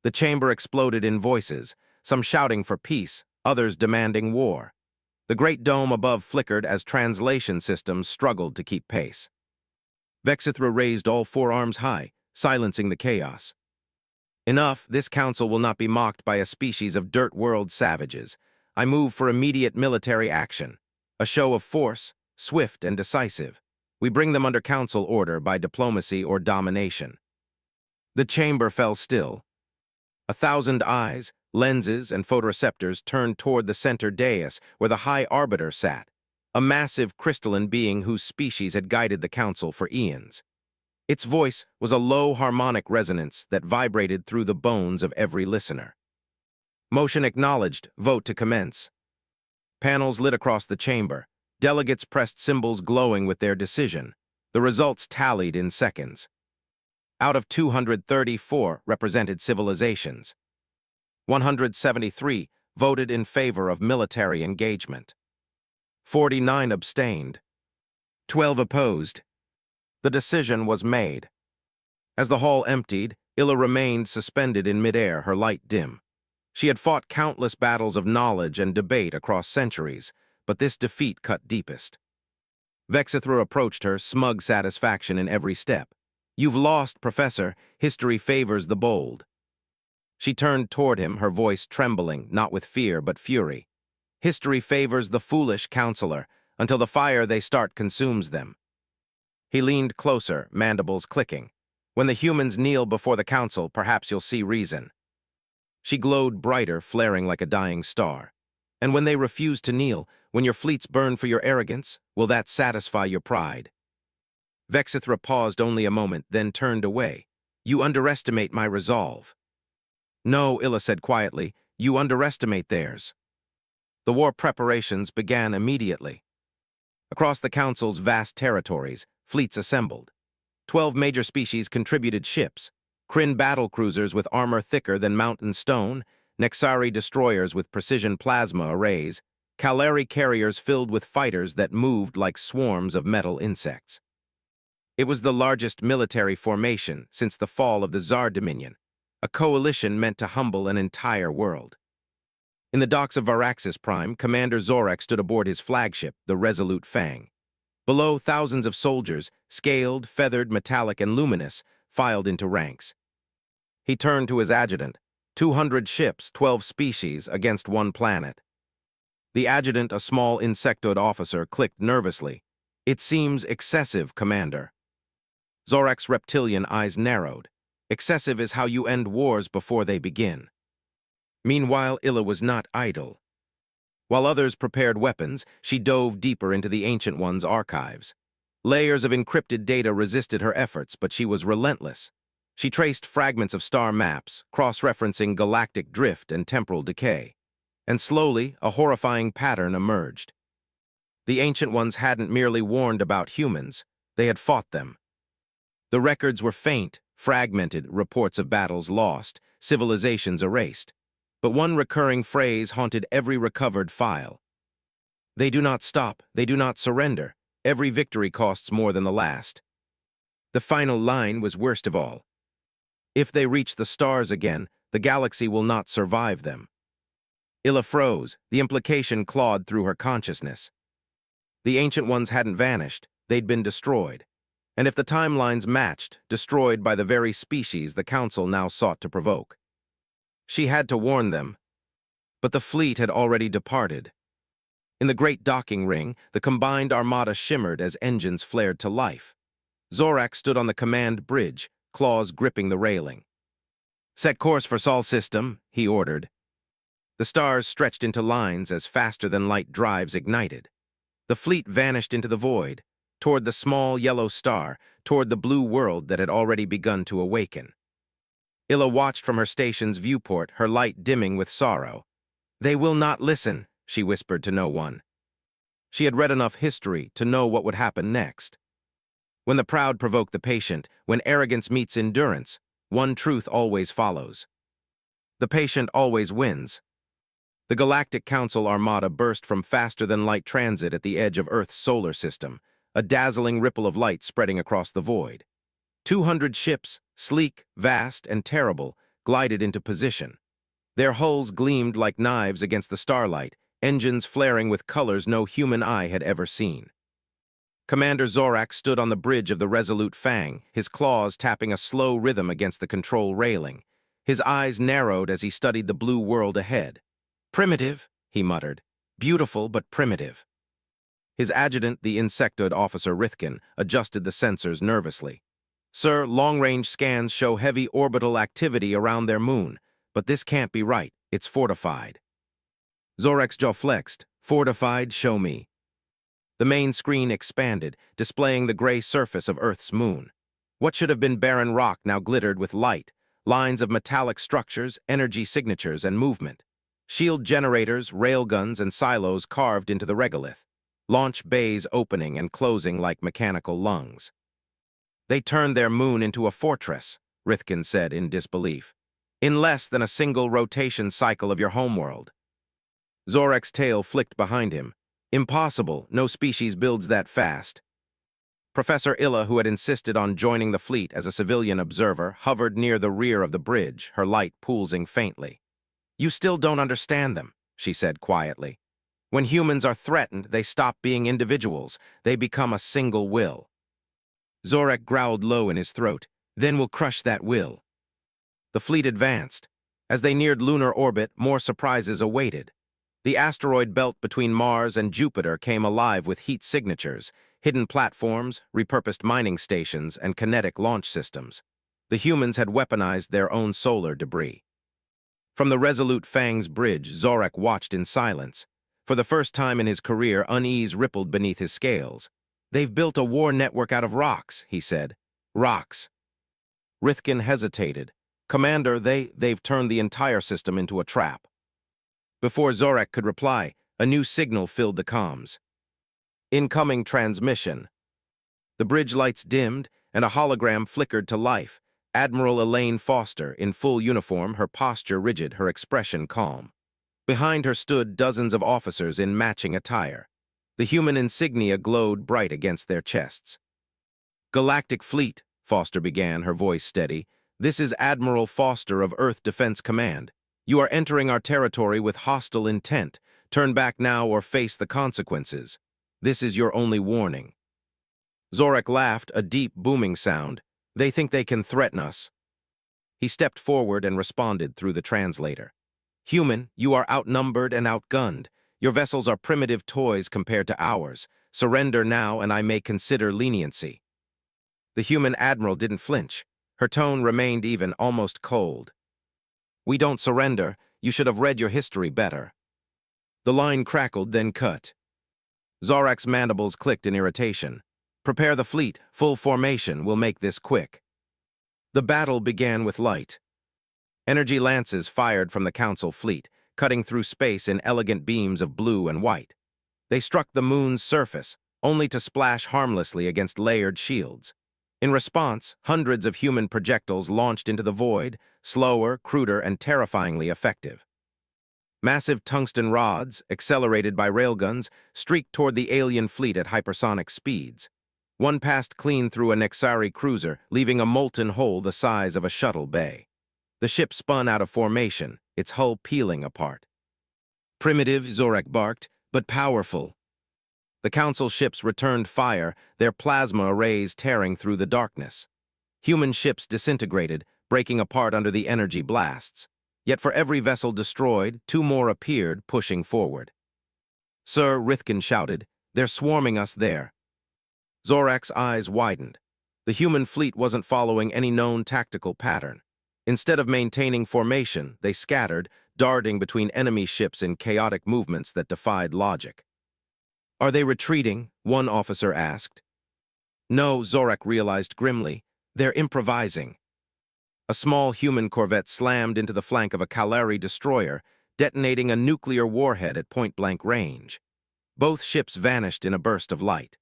The chamber exploded in voices, some shouting for peace, others demanding war. The great dome above flickered as translation systems struggled to keep pace. Vexithra raised all four arms high, silencing the chaos. Enough, this council will not be mocked by a species of dirt world savages. I move for immediate military action. A show of force, swift and decisive. We bring them under council order by diplomacy or domination. The chamber fell still. 1,000 eyes, lenses, and photoreceptors turned toward the center dais where the High Arbiter sat, a massive crystalline being whose species had guided the council for eons. Its voice was a low harmonic resonance that vibrated through the bones of every listener. Motion acknowledged, vote to commence. Panels lit across the chamber. Delegates pressed symbols glowing with their decision. The results tallied in seconds. Out of 234 represented civilizations. 173 voted in favor of military engagement. 49 abstained. 12 opposed. The decision was made. As the hall emptied, Illa remained suspended in midair, her light dim. She had fought countless battles of knowledge and debate across centuries, but this defeat cut deepest. Vexithra approached her, smug satisfaction in every step. You've lost, Professor. History favors the bold. She turned toward him, her voice trembling, not with fear but fury. History favors the foolish, counselor, until the fire they start consumes them. He leaned closer, mandibles clicking. When the humans kneel before the council, perhaps you'll see reason. She glowed brighter, flaring like a dying star. And when they refuse to kneel, when your fleets burn for your arrogance, will that satisfy your pride? Vexithra paused only a moment, then turned away. You underestimate my resolve. No, Illa said quietly, you underestimate theirs. The war preparations began immediately. Across the council's vast territories, fleets assembled. 12 major species contributed ships, Kryn battlecruisers with armor thicker than mountain stone, Nexari destroyers with precision plasma arrays, Caleri carriers filled with fighters that moved like swarms of metal insects. It was the largest military formation since the fall of the Tsar Dominion, a coalition meant to humble an entire world. In the docks of Varaxis Prime, Commander Zorek stood aboard his flagship, the Resolute Fang. Below, thousands of soldiers, scaled, feathered, metallic, and luminous, filed into ranks. He turned to his adjutant. 200 ships, 12 species, against one planet. The adjutant, a small insectoid officer, clicked nervously. It seems excessive, Commander. Zorek's reptilian eyes narrowed. Excessive is how you end wars before they begin. Meanwhile, Illa was not idle. While others prepared weapons, she dove deeper into the Ancient One's archives. Layers of encrypted data resisted her efforts, but she was relentless. She traced fragments of star maps, cross-referencing galactic drift and temporal decay. And slowly, a horrifying pattern emerged. The Ancient Ones hadn't merely warned about humans, they had fought them. The records were faint, fragmented, reports of battles lost, civilizations erased. But one recurring phrase haunted every recovered file. They do not stop, they do not surrender. Every victory costs more than the last. The final line was worst of all. If they reach the stars again, The galaxy will not survive them. Illa froze, the implication clawed through her consciousness. The Ancient Ones hadn't vanished, they'd been destroyed. And if the timelines matched, destroyed by the very species the Council now sought to provoke. She had to warn them. But the fleet had already departed. In the great docking ring, the combined armada shimmered as engines flared to life. Zorak stood on the command bridge, claws gripping the railing. "Set course for Sol system," he ordered. The stars stretched into lines as faster-than-light drives ignited. The fleet vanished into the void, toward the small yellow star, toward the blue world that had already begun to awaken. Illa watched from her station's viewport, her light dimming with sorrow. "They will not listen," she whispered to no one. She had read enough history to know what would happen next. When the proud provoke the patient, when arrogance meets endurance, one truth always follows. The patient always wins. The Galactic Council Armada burst from faster-than-light transit at the edge of Earth's solar system, a dazzling ripple of light spreading across the void. 200 ships, sleek, vast, and terrible, glided into position. Their hulls gleamed like knives against the starlight, engines flaring with colors no human eye had ever seen. Commander Zorak stood on the bridge of the Resolute Fang, his claws tapping a slow rhythm against the control railing. His eyes narrowed as he studied the blue world ahead. "Primitive," he muttered. "Beautiful, but primitive." His adjutant, the Insectoid officer Rithkin, adjusted the sensors nervously. "Sir, long-range scans show heavy orbital activity around their moon, but this can't be right. It's fortified." Zorak's jaw flexed. "Fortified, show me." The main screen expanded, displaying the gray surface of Earth's moon. What should have been barren rock now glittered with light, lines of metallic structures, energy signatures, and movement. Shield generators, railguns, and silos carved into the regolith. Launch bays opening and closing like mechanical lungs. "They turned their moon into a fortress," Rithkin said in disbelief. "In less than a single rotation cycle of your homeworld." Zorak's tail flicked behind him. "Impossible, no species builds that fast." Professor Illa, who had insisted on joining the fleet as a civilian observer, hovered near the rear of the bridge, her light pulsing faintly. "You still don't understand them," she said quietly. "When humans are threatened, they stop being individuals. They become a single will." Zorak growled low in his throat. "Then we'll crush that will." The fleet advanced. As they neared lunar orbit, more surprises awaited. The asteroid belt between Mars and Jupiter came alive with heat signatures, hidden platforms, repurposed mining stations, and kinetic launch systems. The humans had weaponized their own solar debris. From the Resolute Fang's bridge, Zorak watched in silence. For the first time in his career, unease rippled beneath his scales. "They've built a war network out of rocks," he said. "Rocks." Rithkin hesitated. "Commander, they've turned the entire system into a trap." Before Zorak could reply, a new signal filled the comms. "Incoming transmission." The bridge lights dimmed, and a hologram flickered to life. Admiral Elaine Foster, in full uniform, her posture rigid, her expression calm. Behind her stood dozens of officers in matching attire. The human insignia glowed bright against their chests. "Galactic Fleet," Foster began, her voice steady. "This is Admiral Foster of Earth Defense Command. You are entering our territory with hostile intent. Turn back now or face the consequences. This is your only warning." Zorak laughed, a deep, booming sound. "They think they can threaten us." He stepped forward and responded through the translator. "Human, you are outnumbered and outgunned. Your vessels are primitive toys compared to ours. Surrender now and I may consider leniency." The human admiral didn't flinch. Her tone remained even, almost cold. "We don't surrender. You should have read your history better." The line crackled, then cut. Zorak's mandibles clicked in irritation. "Prepare the fleet. Full formation. We'll make this quick." The battle began with light. Energy lances fired from the Council fleet, cutting through space in elegant beams of blue and white. They struck the moon's surface, only to splash harmlessly against layered shields. In response, hundreds of human projectiles launched into the void, slower, cruder, and terrifyingly effective. Massive tungsten rods, accelerated by railguns, streaked toward the alien fleet at hypersonic speeds. One passed clean through a Nexari cruiser, leaving a molten hole the size of a shuttle bay. The ship spun out of formation, its hull peeling apart. "Primitive," Zorak barked, "but powerful." The Council ships returned fire, their plasma arrays tearing through the darkness. Human ships disintegrated, breaking apart under the energy blasts. Yet for every vessel destroyed, 2 more appeared, pushing forward. "Sir," Rithkin shouted, "they're swarming us there." Zorak's eyes widened. The human fleet wasn't following any known tactical pattern. Instead of maintaining formation, they scattered, darting between enemy ships in chaotic movements that defied logic. "Are they retreating?" one officer asked. "No," Zorak realized grimly. "They're improvising." A small human corvette slammed into the flank of a Kalari destroyer, detonating a nuclear warhead at point-blank range. Both ships vanished in a burst of light.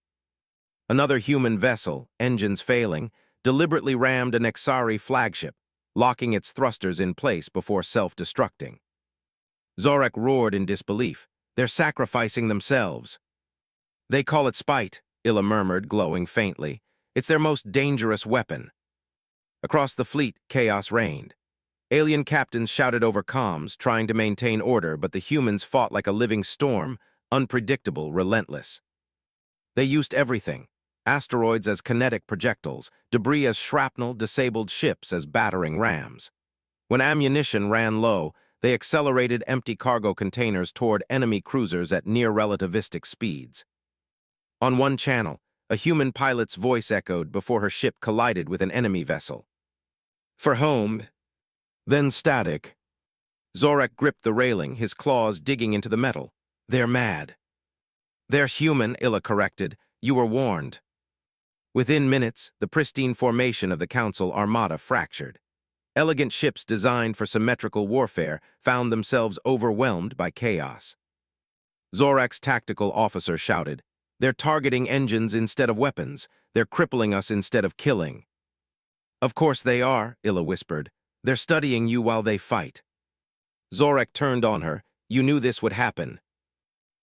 Another human vessel, engines failing, deliberately rammed a Nexari flagship, locking its thrusters in place before self-destructing. Zorak roared in disbelief. "They're sacrificing themselves." "They call it spite," Illa murmured, glowing faintly. "It's their most dangerous weapon." Across the fleet, chaos reigned. Alien captains shouted over comms, trying to maintain order, but the humans fought like a living storm, unpredictable, relentless. They used everything: asteroids as kinetic projectiles, debris as shrapnel, disabled ships as battering rams. When ammunition ran low, they accelerated empty cargo containers toward enemy cruisers at near-relativistic speeds. On one channel, a human pilot's voice echoed before her ship collided with an enemy vessel. "For home." Then static. Zorak gripped the railing, his claws digging into the metal. "They're mad." "They're human," Illa corrected. "You were warned." Within minutes, the pristine formation of the Council Armada fractured. Elegant ships designed for symmetrical warfare found themselves overwhelmed by chaos. Zorak's tactical officer shouted, "They're targeting engines instead of weapons. They're crippling us instead of killing." "Of course they are," Illa whispered. "They're studying you while they fight." Zorak turned on her. "You knew this would happen."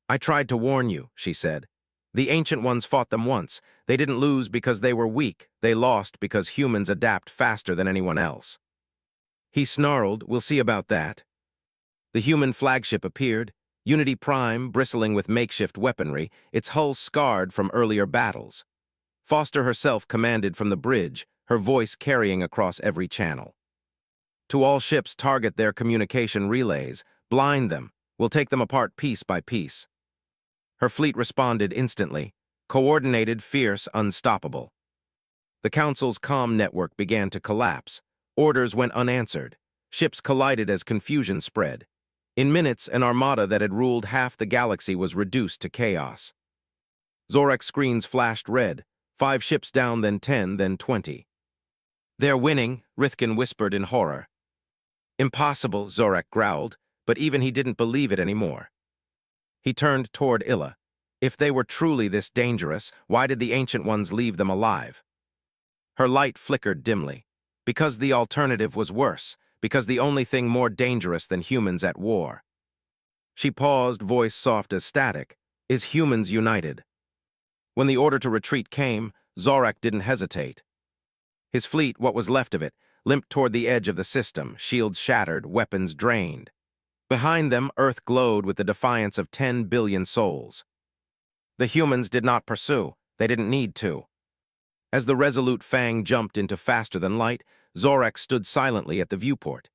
"I tried to warn you," she said. "The Ancient Ones fought them once. They didn't lose because they were weak. They lost because humans adapt faster than anyone else." He snarled, "We'll see about that." The human flagship appeared, Unity Prime bristling with makeshift weaponry, its hull scarred from earlier battles. Foster herself commanded from the bridge, her voice carrying across every channel. "To all ships, target their communication relays. Blind them. We'll take them apart piece by piece." Her fleet responded instantly. Coordinated, fierce, unstoppable. The Council's comm network began to collapse. Orders went unanswered. Ships collided as confusion spread. In minutes, an armada that had ruled half the galaxy was reduced to chaos. Zorak's screens flashed red. 5 ships down, then 10, then 20. "They're winning," Rithkin whispered in horror. "Impossible," Zorak growled, but even he didn't believe it anymore. He turned toward Illa. If they were truly this dangerous, why did the Ancient Ones leave them alive? Her light flickered dimly. Because the alternative was worse, because the only thing more dangerous than humans at war. She paused, voice soft as static. "Is humans united?" When the order to retreat came, Zorak didn't hesitate. His fleet, what was left of it, limped toward the edge of the system, shields shattered, weapons drained. Behind them, Earth glowed with the defiance of 10 billion souls. The humans did not pursue. They didn't need to. As the resolute Fang jumped into faster than light, Zorak stood silently at the viewport.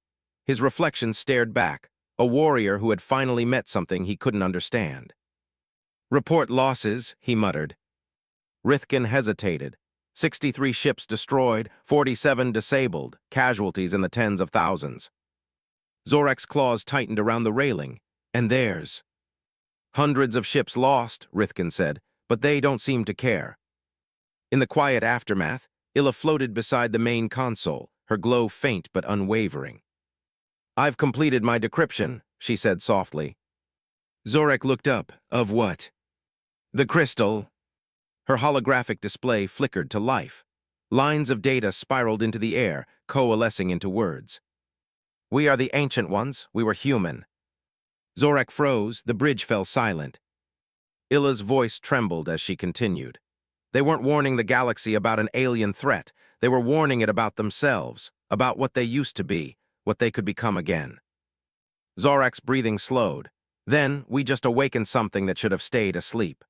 His reflection stared back, a warrior who had finally met something he couldn't understand. "Report losses," he muttered. Rithkin hesitated. 63 ships destroyed, 47 disabled, casualties in the tens of thousands. Zorak's claws tightened around the railing. "And theirs." "Hundreds of ships lost," Rithkin said, "but they don't seem to care." In the quiet aftermath, Illa floated beside the main console, her glow faint but unwavering. "I've completed my decryption," she said softly. Zorak looked up. "Of what?" "The crystal." Her holographic display flickered to life. Lines of data spiraled into the air, coalescing into words. "We are the Ancient Ones. We were human." Zorak froze. The bridge fell silent. Illa's voice trembled as she continued. "They weren't warning the galaxy about an alien threat. They were warning it about themselves, about what they used to be, what they could become again. Zorak's breathing slowed. Then, we just awakened something that should have stayed asleep.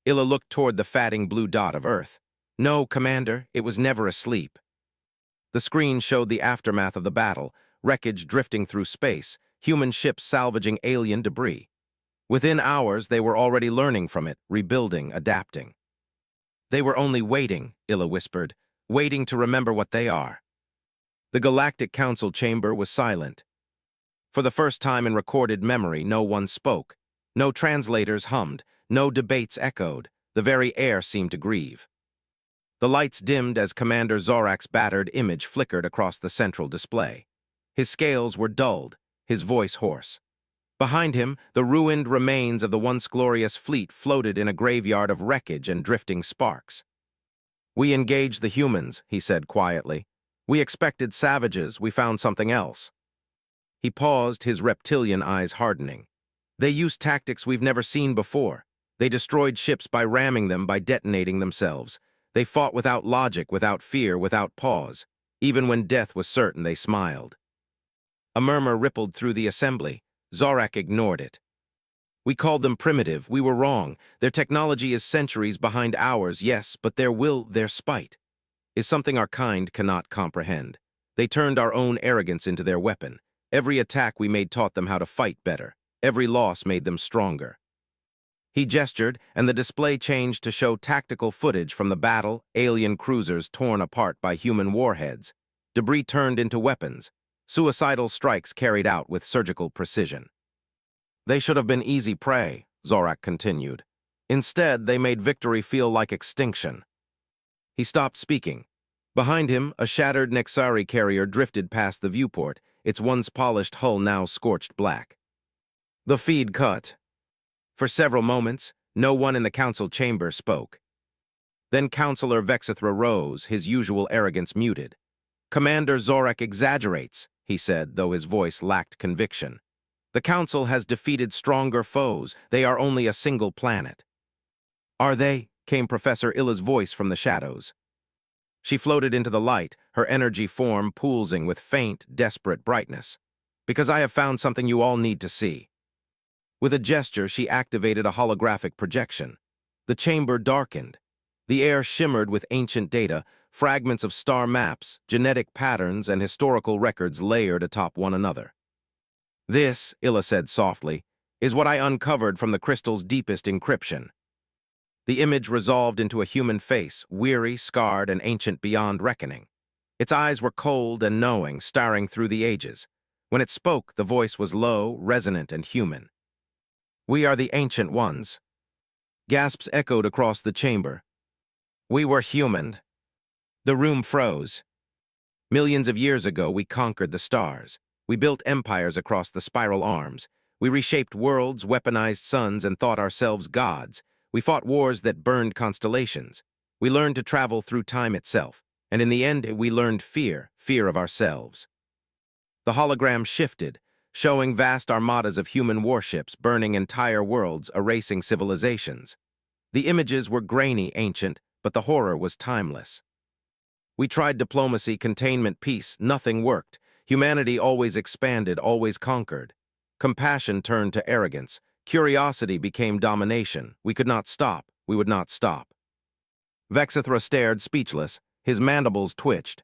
Illa looked toward the fatting blue dot of Earth. No, Commander, it was never asleep. The screen showed the aftermath of the battle, wreckage drifting through space, human ships salvaging alien debris. Within hours, they were already learning from it, rebuilding, adapting. They were only waiting, Illa whispered, waiting to remember what they are. The Galactic Council chamber was silent. For the first time in recorded memory, no one spoke. No translators hummed, no debates echoed. The very air seemed to grieve. The lights dimmed as Commander Zorak's battered image flickered across the central display. His scales were dulled, his voice hoarse. Behind him, the ruined remains of the once glorious fleet floated in a graveyard of wreckage and drifting sparks. "We engaged the humans," he said quietly. "We expected savages, we found something else." He paused, his reptilian eyes hardening. "They used tactics we've never seen before. They destroyed ships by ramming them, by detonating themselves. They fought without logic, without fear, without pause. Even when death was certain, they smiled." A murmur rippled through the assembly. Zorak ignored it. "We called them primitive. We were wrong. Their technology is centuries behind ours, yes, but their will, their spite, is something our kind cannot comprehend. They turned our own arrogance into their weapon. Every attack we made taught them how to fight better. Every loss made them stronger." He gestured, and the display changed to show tactical footage from the battle, alien cruisers torn apart by human warheads, debris turned into weapons, suicidal strikes carried out with surgical precision. "They should have been easy prey," Zorak continued. "Instead, they made victory feel like extinction." He stopped speaking. Behind him, a shattered Nexari carrier drifted past the viewport, its once polished hull now scorched black. The feed cut. For several moments, no one in the council chamber spoke. Then Councillor Vexithra rose, his usual arrogance muted. "Commander Zorak exaggerates," he said, though his voice lacked conviction. "The Council has defeated stronger foes. They are only a single planet." "Are they?" came Professor Illa's voice from the shadows. She floated into the light, her energy form pulsing with faint, desperate brightness. "Because I have found something you all need to see." With a gesture, she activated a holographic projection. The chamber darkened. The air shimmered with ancient data, fragments of star maps, genetic patterns, and historical records layered atop one another. "This," Illa said softly, "is what I uncovered from the crystal's deepest encryption." The image resolved into a human face, weary, scarred, and ancient beyond reckoning. Its eyes were cold and knowing, staring through the ages. When it spoke, the voice was low, resonant, and human. "We are the Ancient Ones." Gasps echoed across the chamber. "We were human." The room froze. "Millions of years ago, we conquered the stars. We built empires across the spiral arms. We reshaped worlds, weaponized suns, and thought ourselves gods. We fought wars that burned constellations. We learned to travel through time itself. And in the end, we learned fear of ourselves." The hologram shifted, showing vast armadas of human warships burning entire worlds, erasing civilizations. The images were grainy, ancient, but the horror was timeless. "We tried diplomacy, containment, peace. Nothing worked. Humanity always expanded, always conquered. Compassion turned to arrogance. Curiosity became domination. We could not stop. We would not stop." Vexithra stared, speechless. His mandibles twitched.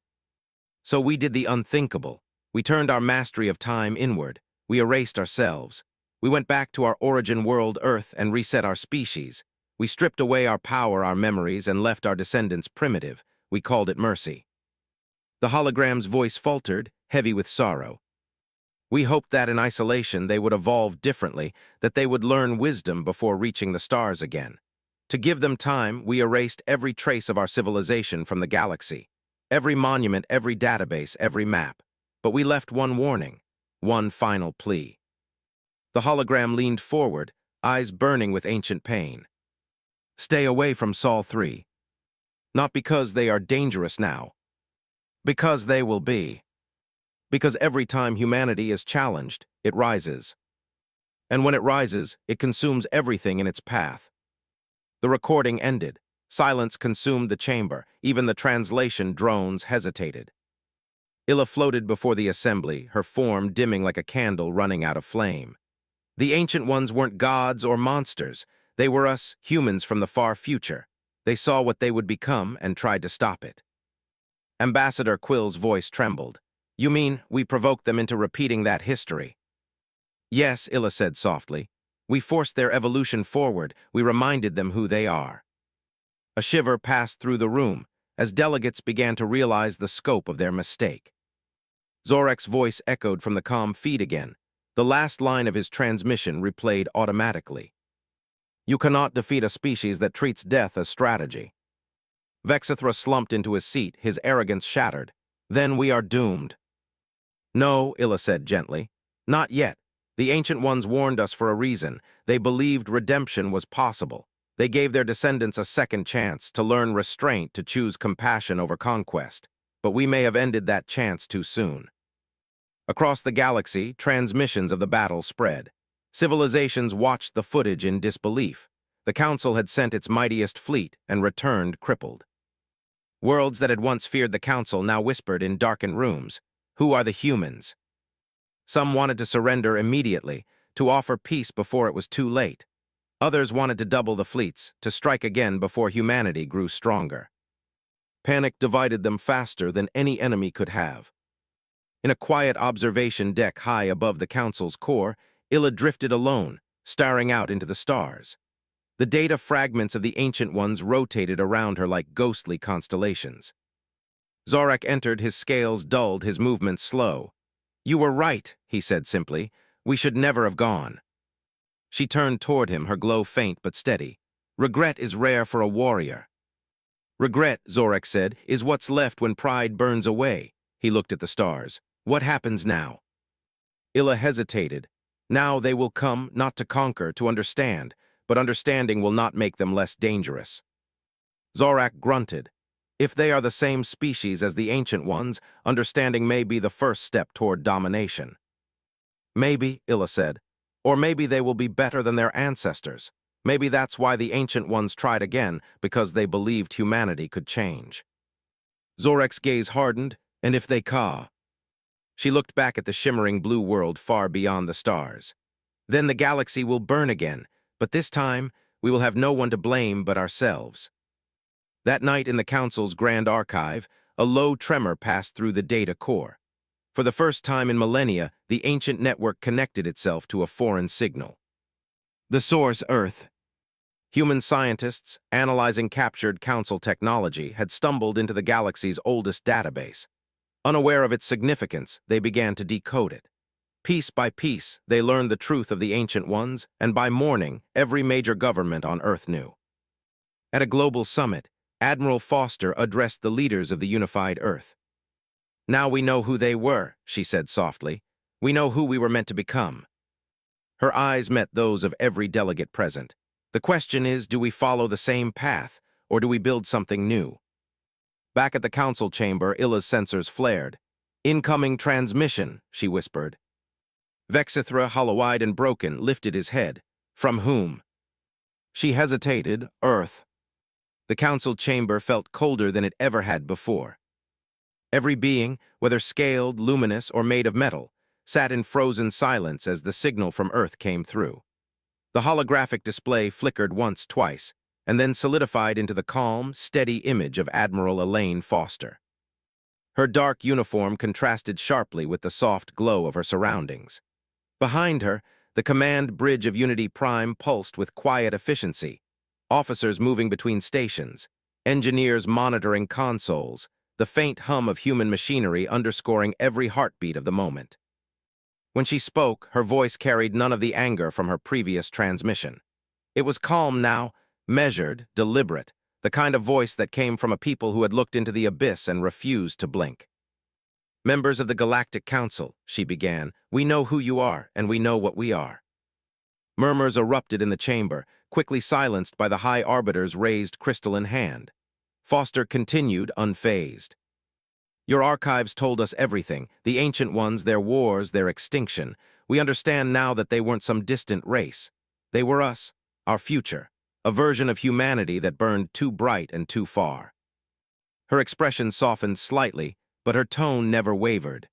"So we did the unthinkable. We turned our mastery of time inward. We erased ourselves. We went back to our origin world, Earth, and reset our species. We stripped away our power, our memories, and left our descendants primitive. We called it mercy." The hologram's voice faltered, heavy with sorrow. "We hoped that in isolation they would evolve differently, that they would learn wisdom before reaching the stars again. To give them time, we erased every trace of our civilization from the galaxy. Every monument, every database, every map. But we left one warning, one final plea." The hologram leaned forward, eyes burning with ancient pain. "Stay away from Sol 3. Not because they are dangerous now. Because they will be. Because every time humanity is challenged, it rises. And when it rises, it consumes everything in its path." The recording ended. Silence consumed the chamber. Even the translation drones hesitated. Illa floated before the assembly, her form dimming like a candle running out of flame. The Ancient Ones weren't gods or monsters. They were us, humans from the far future. They saw what they would become and tried to stop it. Ambassador Quill's voice trembled. You mean we provoked them into repeating that history? Yes, Illa said softly. We forced their evolution forward. We reminded them who they are. A shiver passed through the room as delegates began to realize the scope of their mistake. Zorek's voice echoed from the comm feed again. The last line of his transmission replayed automatically. You cannot defeat a species that treats death as strategy. Vexithra slumped into his seat, his arrogance shattered. Then we are doomed. No, Illa said gently. Not yet. The Ancient Ones warned us for a reason. They believed redemption was possible. They gave their descendants a second chance to learn restraint, to choose compassion over conquest. But we may have ended that chance too soon. Across the galaxy, transmissions of the battle spread. Civilizations watched the footage in disbelief. The Council had sent its mightiest fleet and returned crippled. Worlds that had once feared the Council now whispered in darkened rooms, "Who are the humans?" Some wanted to surrender immediately, to offer peace before it was too late. Others wanted to double the fleets, to strike again before humanity grew stronger. Panic divided them faster than any enemy could have. In a quiet observation deck high above the Council's core, Illa drifted alone, staring out into the stars. The data fragments of the Ancient Ones rotated around her like ghostly constellations. Zorek entered, his scales dulled, his movements slow. You were right, he said simply. We should never have gone. She turned toward him, her glow faint but steady. Regret is rare for a warrior. Regret, Zorek said, is what's left when pride burns away. He looked at the stars. What happens now? Illa hesitated. Now they will come, not to conquer, to understand, but understanding will not make them less dangerous. Zorak grunted. If they are the same species as the Ancient Ones, understanding may be the first step toward domination. Maybe, Illa said. Or maybe they will be better than their ancestors. Maybe that's why the Ancient Ones tried again, because they believed humanity could change. Zorek's gaze hardened, and if they caw. She looked back at the shimmering blue world far beyond the stars. Then the galaxy will burn again, but this time we will have no one to blame but ourselves. That night in the Council's Grand Archive, a low tremor passed through the data core. For the first time in millennia, the ancient network connected itself to a foreign signal. The source, Earth. Human scientists, analyzing captured Council technology, had stumbled into the galaxy's oldest database. Unaware of its significance, they began to decode it. Piece by piece, they learned the truth of the Ancient Ones, and by morning, every major government on Earth knew. At a global summit, Admiral Foster addressed the leaders of the unified Earth. Now we know who they were, she said softly. We know who we were meant to become. Her eyes met those of every delegate present. The question is, do we follow the same path, or do we build something new? Back at the Council chamber, Illa's sensors flared. Incoming transmission, she whispered. Vexithra, hollow-eyed and broken, lifted his head. From whom? She hesitated. Earth. The Council chamber felt colder than it ever had before. Every being, whether scaled, luminous, or made of metal, sat in frozen silence as the signal from Earth came through. The holographic display flickered once, twice, and then solidified into the calm, steady image of Admiral Elaine Foster. Her dark uniform contrasted sharply with the soft glow of her surroundings. Behind her, the command bridge of Unity Prime pulsed with quiet efficiency, officers moving between stations, engineers monitoring consoles, the faint hum of human machinery underscoring every heartbeat of the moment. When she spoke, her voice carried none of the anger from her previous transmission. It was calm now, measured, deliberate, the kind of voice that came from a people who had looked into the abyss and refused to blink. Members of the Galactic Council, she began, we know who you are, and we know what we are. Murmurs erupted in the chamber, quickly silenced by the High Arbiter's raised crystalline hand. Foster continued, unfazed. Your archives told us everything, the Ancient Ones, their wars, their extinction. We understand now that they weren't some distant race. They were us, our future, a version of humanity that burned too bright and too far. Her expression softened slightly, but her tone never wavered.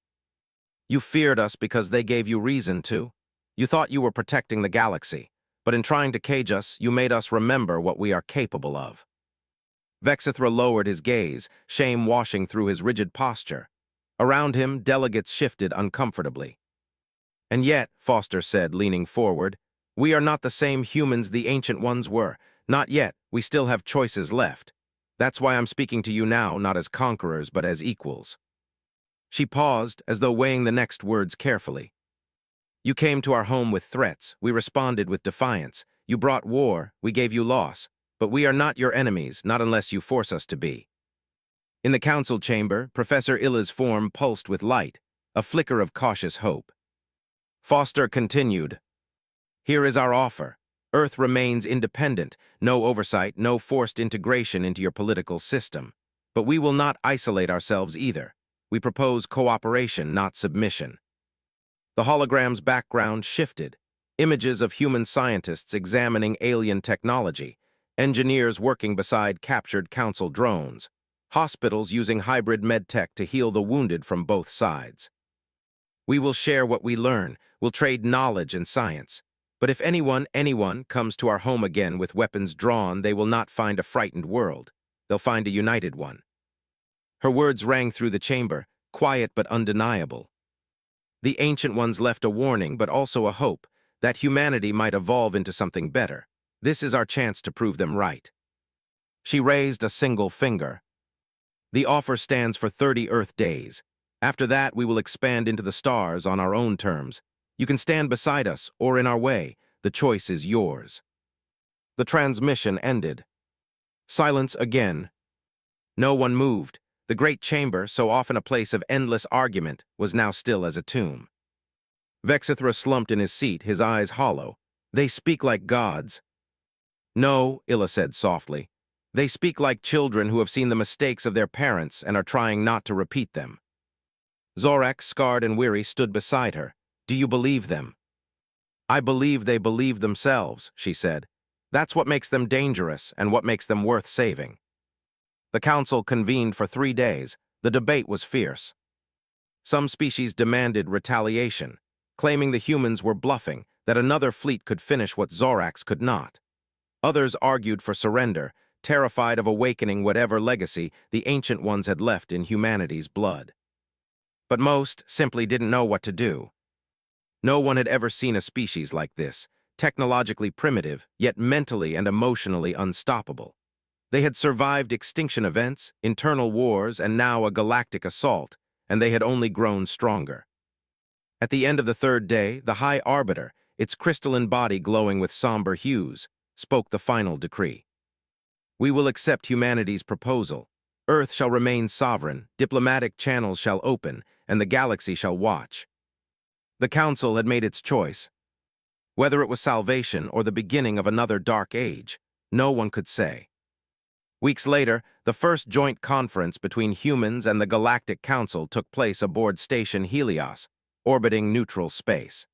You feared us because they gave you reason to. You thought you were protecting the galaxy, but in trying to cage us, you made us remember what we are capable of. Vexithra lowered his gaze, shame washing through his rigid posture. Around him, delegates shifted uncomfortably. And yet, Foster said, leaning forward, we are not the same humans the ancient ones were. Not yet. We still have choices left. That's why I'm speaking to you now, not as conquerors, but as equals. She paused, as though weighing the next words carefully. You came to our home with threats. We responded with defiance. You brought war. We gave you loss. But we are not your enemies, not unless you force us to be. In the council chamber, Professor Illa's form pulsed with light, a flicker of cautious hope. Foster continued. Here is our offer. Earth remains independent, no oversight, no forced integration into your political system. But we will not isolate ourselves either. We propose cooperation, not submission. The hologram's background shifted. Images of human scientists examining alien technology, engineers working beside captured council drones, hospitals using hybrid medtech to heal the wounded from both sides. We will share what we learn. We'll trade knowledge and science. But if anyone comes to our home again with weapons drawn, they will not find a frightened world. They'll find a united one. Her words rang through the chamber, quiet but undeniable. The ancient ones left a warning, but also a hope, that humanity might evolve into something better. This is our chance to prove them right. She raised a single finger. The offer stands for 30 Earth days. After that, we will expand into the stars on our own terms. You can stand beside us or in our way. The choice is yours. The transmission ended. Silence again. No one moved. The great chamber, so often a place of endless argument, was now still as a tomb. Vexithra slumped in his seat, his eyes hollow. They speak like gods. No, Illa said softly. They speak like children who have seen the mistakes of their parents and are trying not to repeat them. Zorak, scarred and weary, stood beside her. Do you believe them? I believe they believe themselves, she said. That's what makes them dangerous and what makes them worth saving. The council convened for 3 days. The debate was fierce. Some species demanded retaliation, claiming the humans were bluffing, that another fleet could finish what Zorax could not. Others argued for surrender, terrified of awakening whatever legacy the ancient ones had left in humanity's blood. But most simply didn't know what to do. No one had ever seen a species like this, technologically primitive, yet mentally and emotionally unstoppable. They had survived extinction events, internal wars, and now a galactic assault, and they had only grown stronger. At the end of the 3rd day, the High Arbiter, its crystalline body glowing with somber hues, spoke the final decree. We will accept humanity's proposal. Earth shall remain sovereign, diplomatic channels shall open, and the galaxy shall watch. The Council had made its choice. Whether it was salvation or the beginning of another dark age, no one could say. Weeks later, the first joint conference between humans and the Galactic Council took place aboard Station Helios, orbiting neutral space.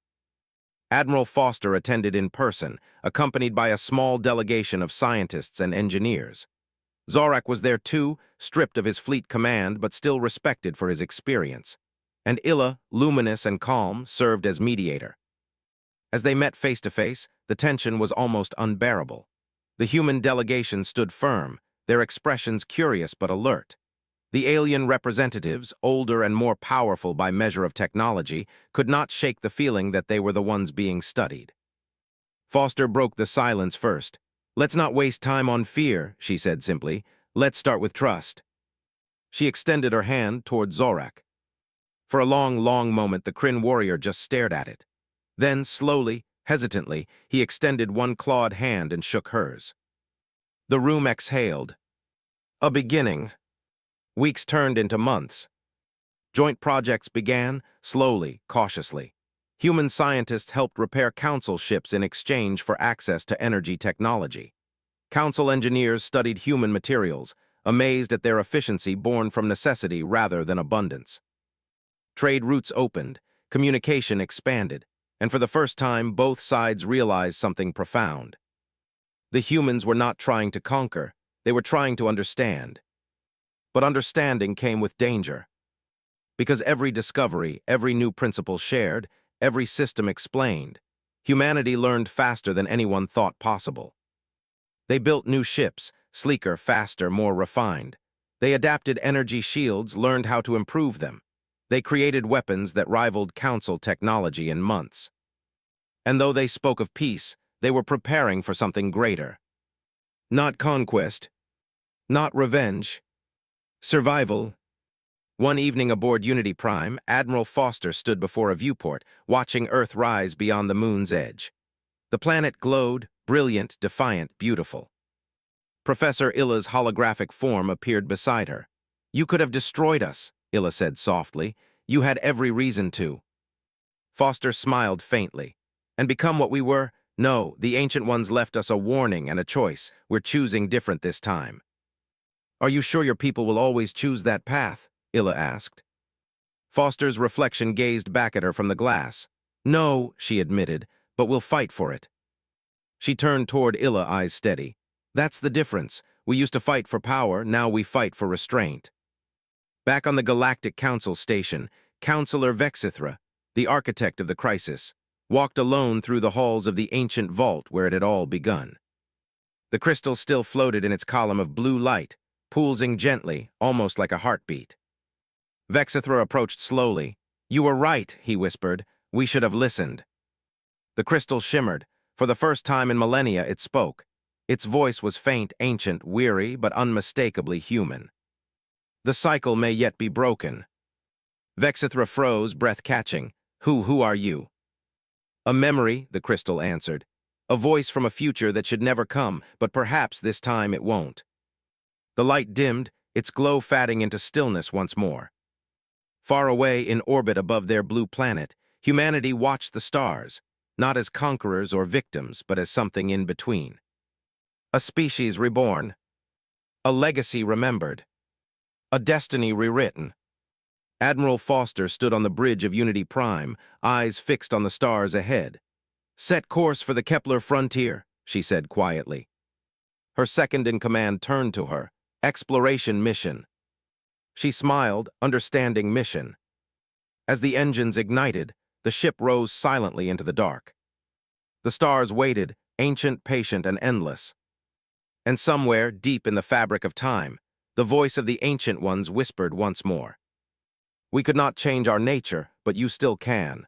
Admiral Foster attended in person, accompanied by a small delegation of scientists and engineers. Zorak was there too, stripped of his fleet command but still respected for his experience. And Illa, luminous and calm, served as mediator. As they met face to face, the tension was almost unbearable. The human delegation stood firm, their expressions curious but alert. The alien representatives, older and more powerful by measure of technology, could not shake the feeling that they were the ones being studied. Foster broke the silence first. Let's not waste time on fear, she said simply. Let's start with trust. She extended her hand toward Zorak. For a long moment, the Kryn warrior just stared at it. Then, slowly, hesitantly, he extended one clawed hand and shook hers. The room exhaled. A beginning. Weeks turned into months. Joint projects began, slowly, cautiously. Human scientists helped repair Council ships in exchange for access to energy technology. Council engineers studied human materials, amazed at their efficiency born from necessity rather than abundance. Trade routes opened, communication expanded, and for the first time, both sides realized something profound. The humans were not trying to conquer, they were trying to understand. But understanding came with danger. Because every discovery, every new principle shared, every system explained, humanity learned faster than anyone thought possible. They built new ships, sleeker, faster, more refined. They adapted energy shields, learned how to improve them. They created weapons that rivaled Council technology in months. And though they spoke of peace, they were preparing for something greater. Not conquest, not revenge, survival. One evening aboard Unity Prime, Admiral Foster stood before a viewport, watching Earth rise beyond the moon's edge. The planet glowed, brilliant, defiant, beautiful. Professor Illa's holographic form appeared beside her. "You could have destroyed us," Illa said softly. "You had every reason to." Foster smiled faintly. "And become what we were? No, the Ancient Ones left us a warning and a choice. We're choosing different this time." "Are you sure your people will always choose that path?" Illa asked. Foster's reflection gazed back at her from the glass. "No," she admitted, "but we'll fight for it." She turned toward Illa, eyes steady. "That's the difference. We used to fight for power, now we fight for restraint." Back on the Galactic Council station, Counselor Vexithra, the architect of the crisis, walked alone through the halls of the ancient vault where it had all begun. The crystal still floated in its column of blue light, pulsing gently, almost like a heartbeat. Vexithra approached slowly. "You were right," he whispered. "We should have listened." The crystal shimmered. For the first time in millennia, it spoke. Its voice was faint, ancient, weary, but unmistakably human. "The cycle may yet be broken." Vexithra froze, breath catching. Who are you?" "A memory," the crystal answered. "A voice from a future that should never come, but perhaps this time it won't." The light dimmed, its glow fading into stillness once more. Far away in orbit above their blue planet, humanity watched the stars, not as conquerors or victims, but as something in between. A species reborn. A legacy remembered. A destiny rewritten. Admiral Foster stood on the bridge of Unity Prime, eyes fixed on the stars ahead. "Set course for the Kepler frontier," she said quietly. Her second-in-command turned to her. "Exploration mission." She smiled, understanding mission. As the engines ignited, the ship rose silently into the dark. The stars waited, ancient, patient, and endless. And somewhere, deep in the fabric of time, the voice of the Ancient Ones whispered once more. "We could not change our nature, but you still can."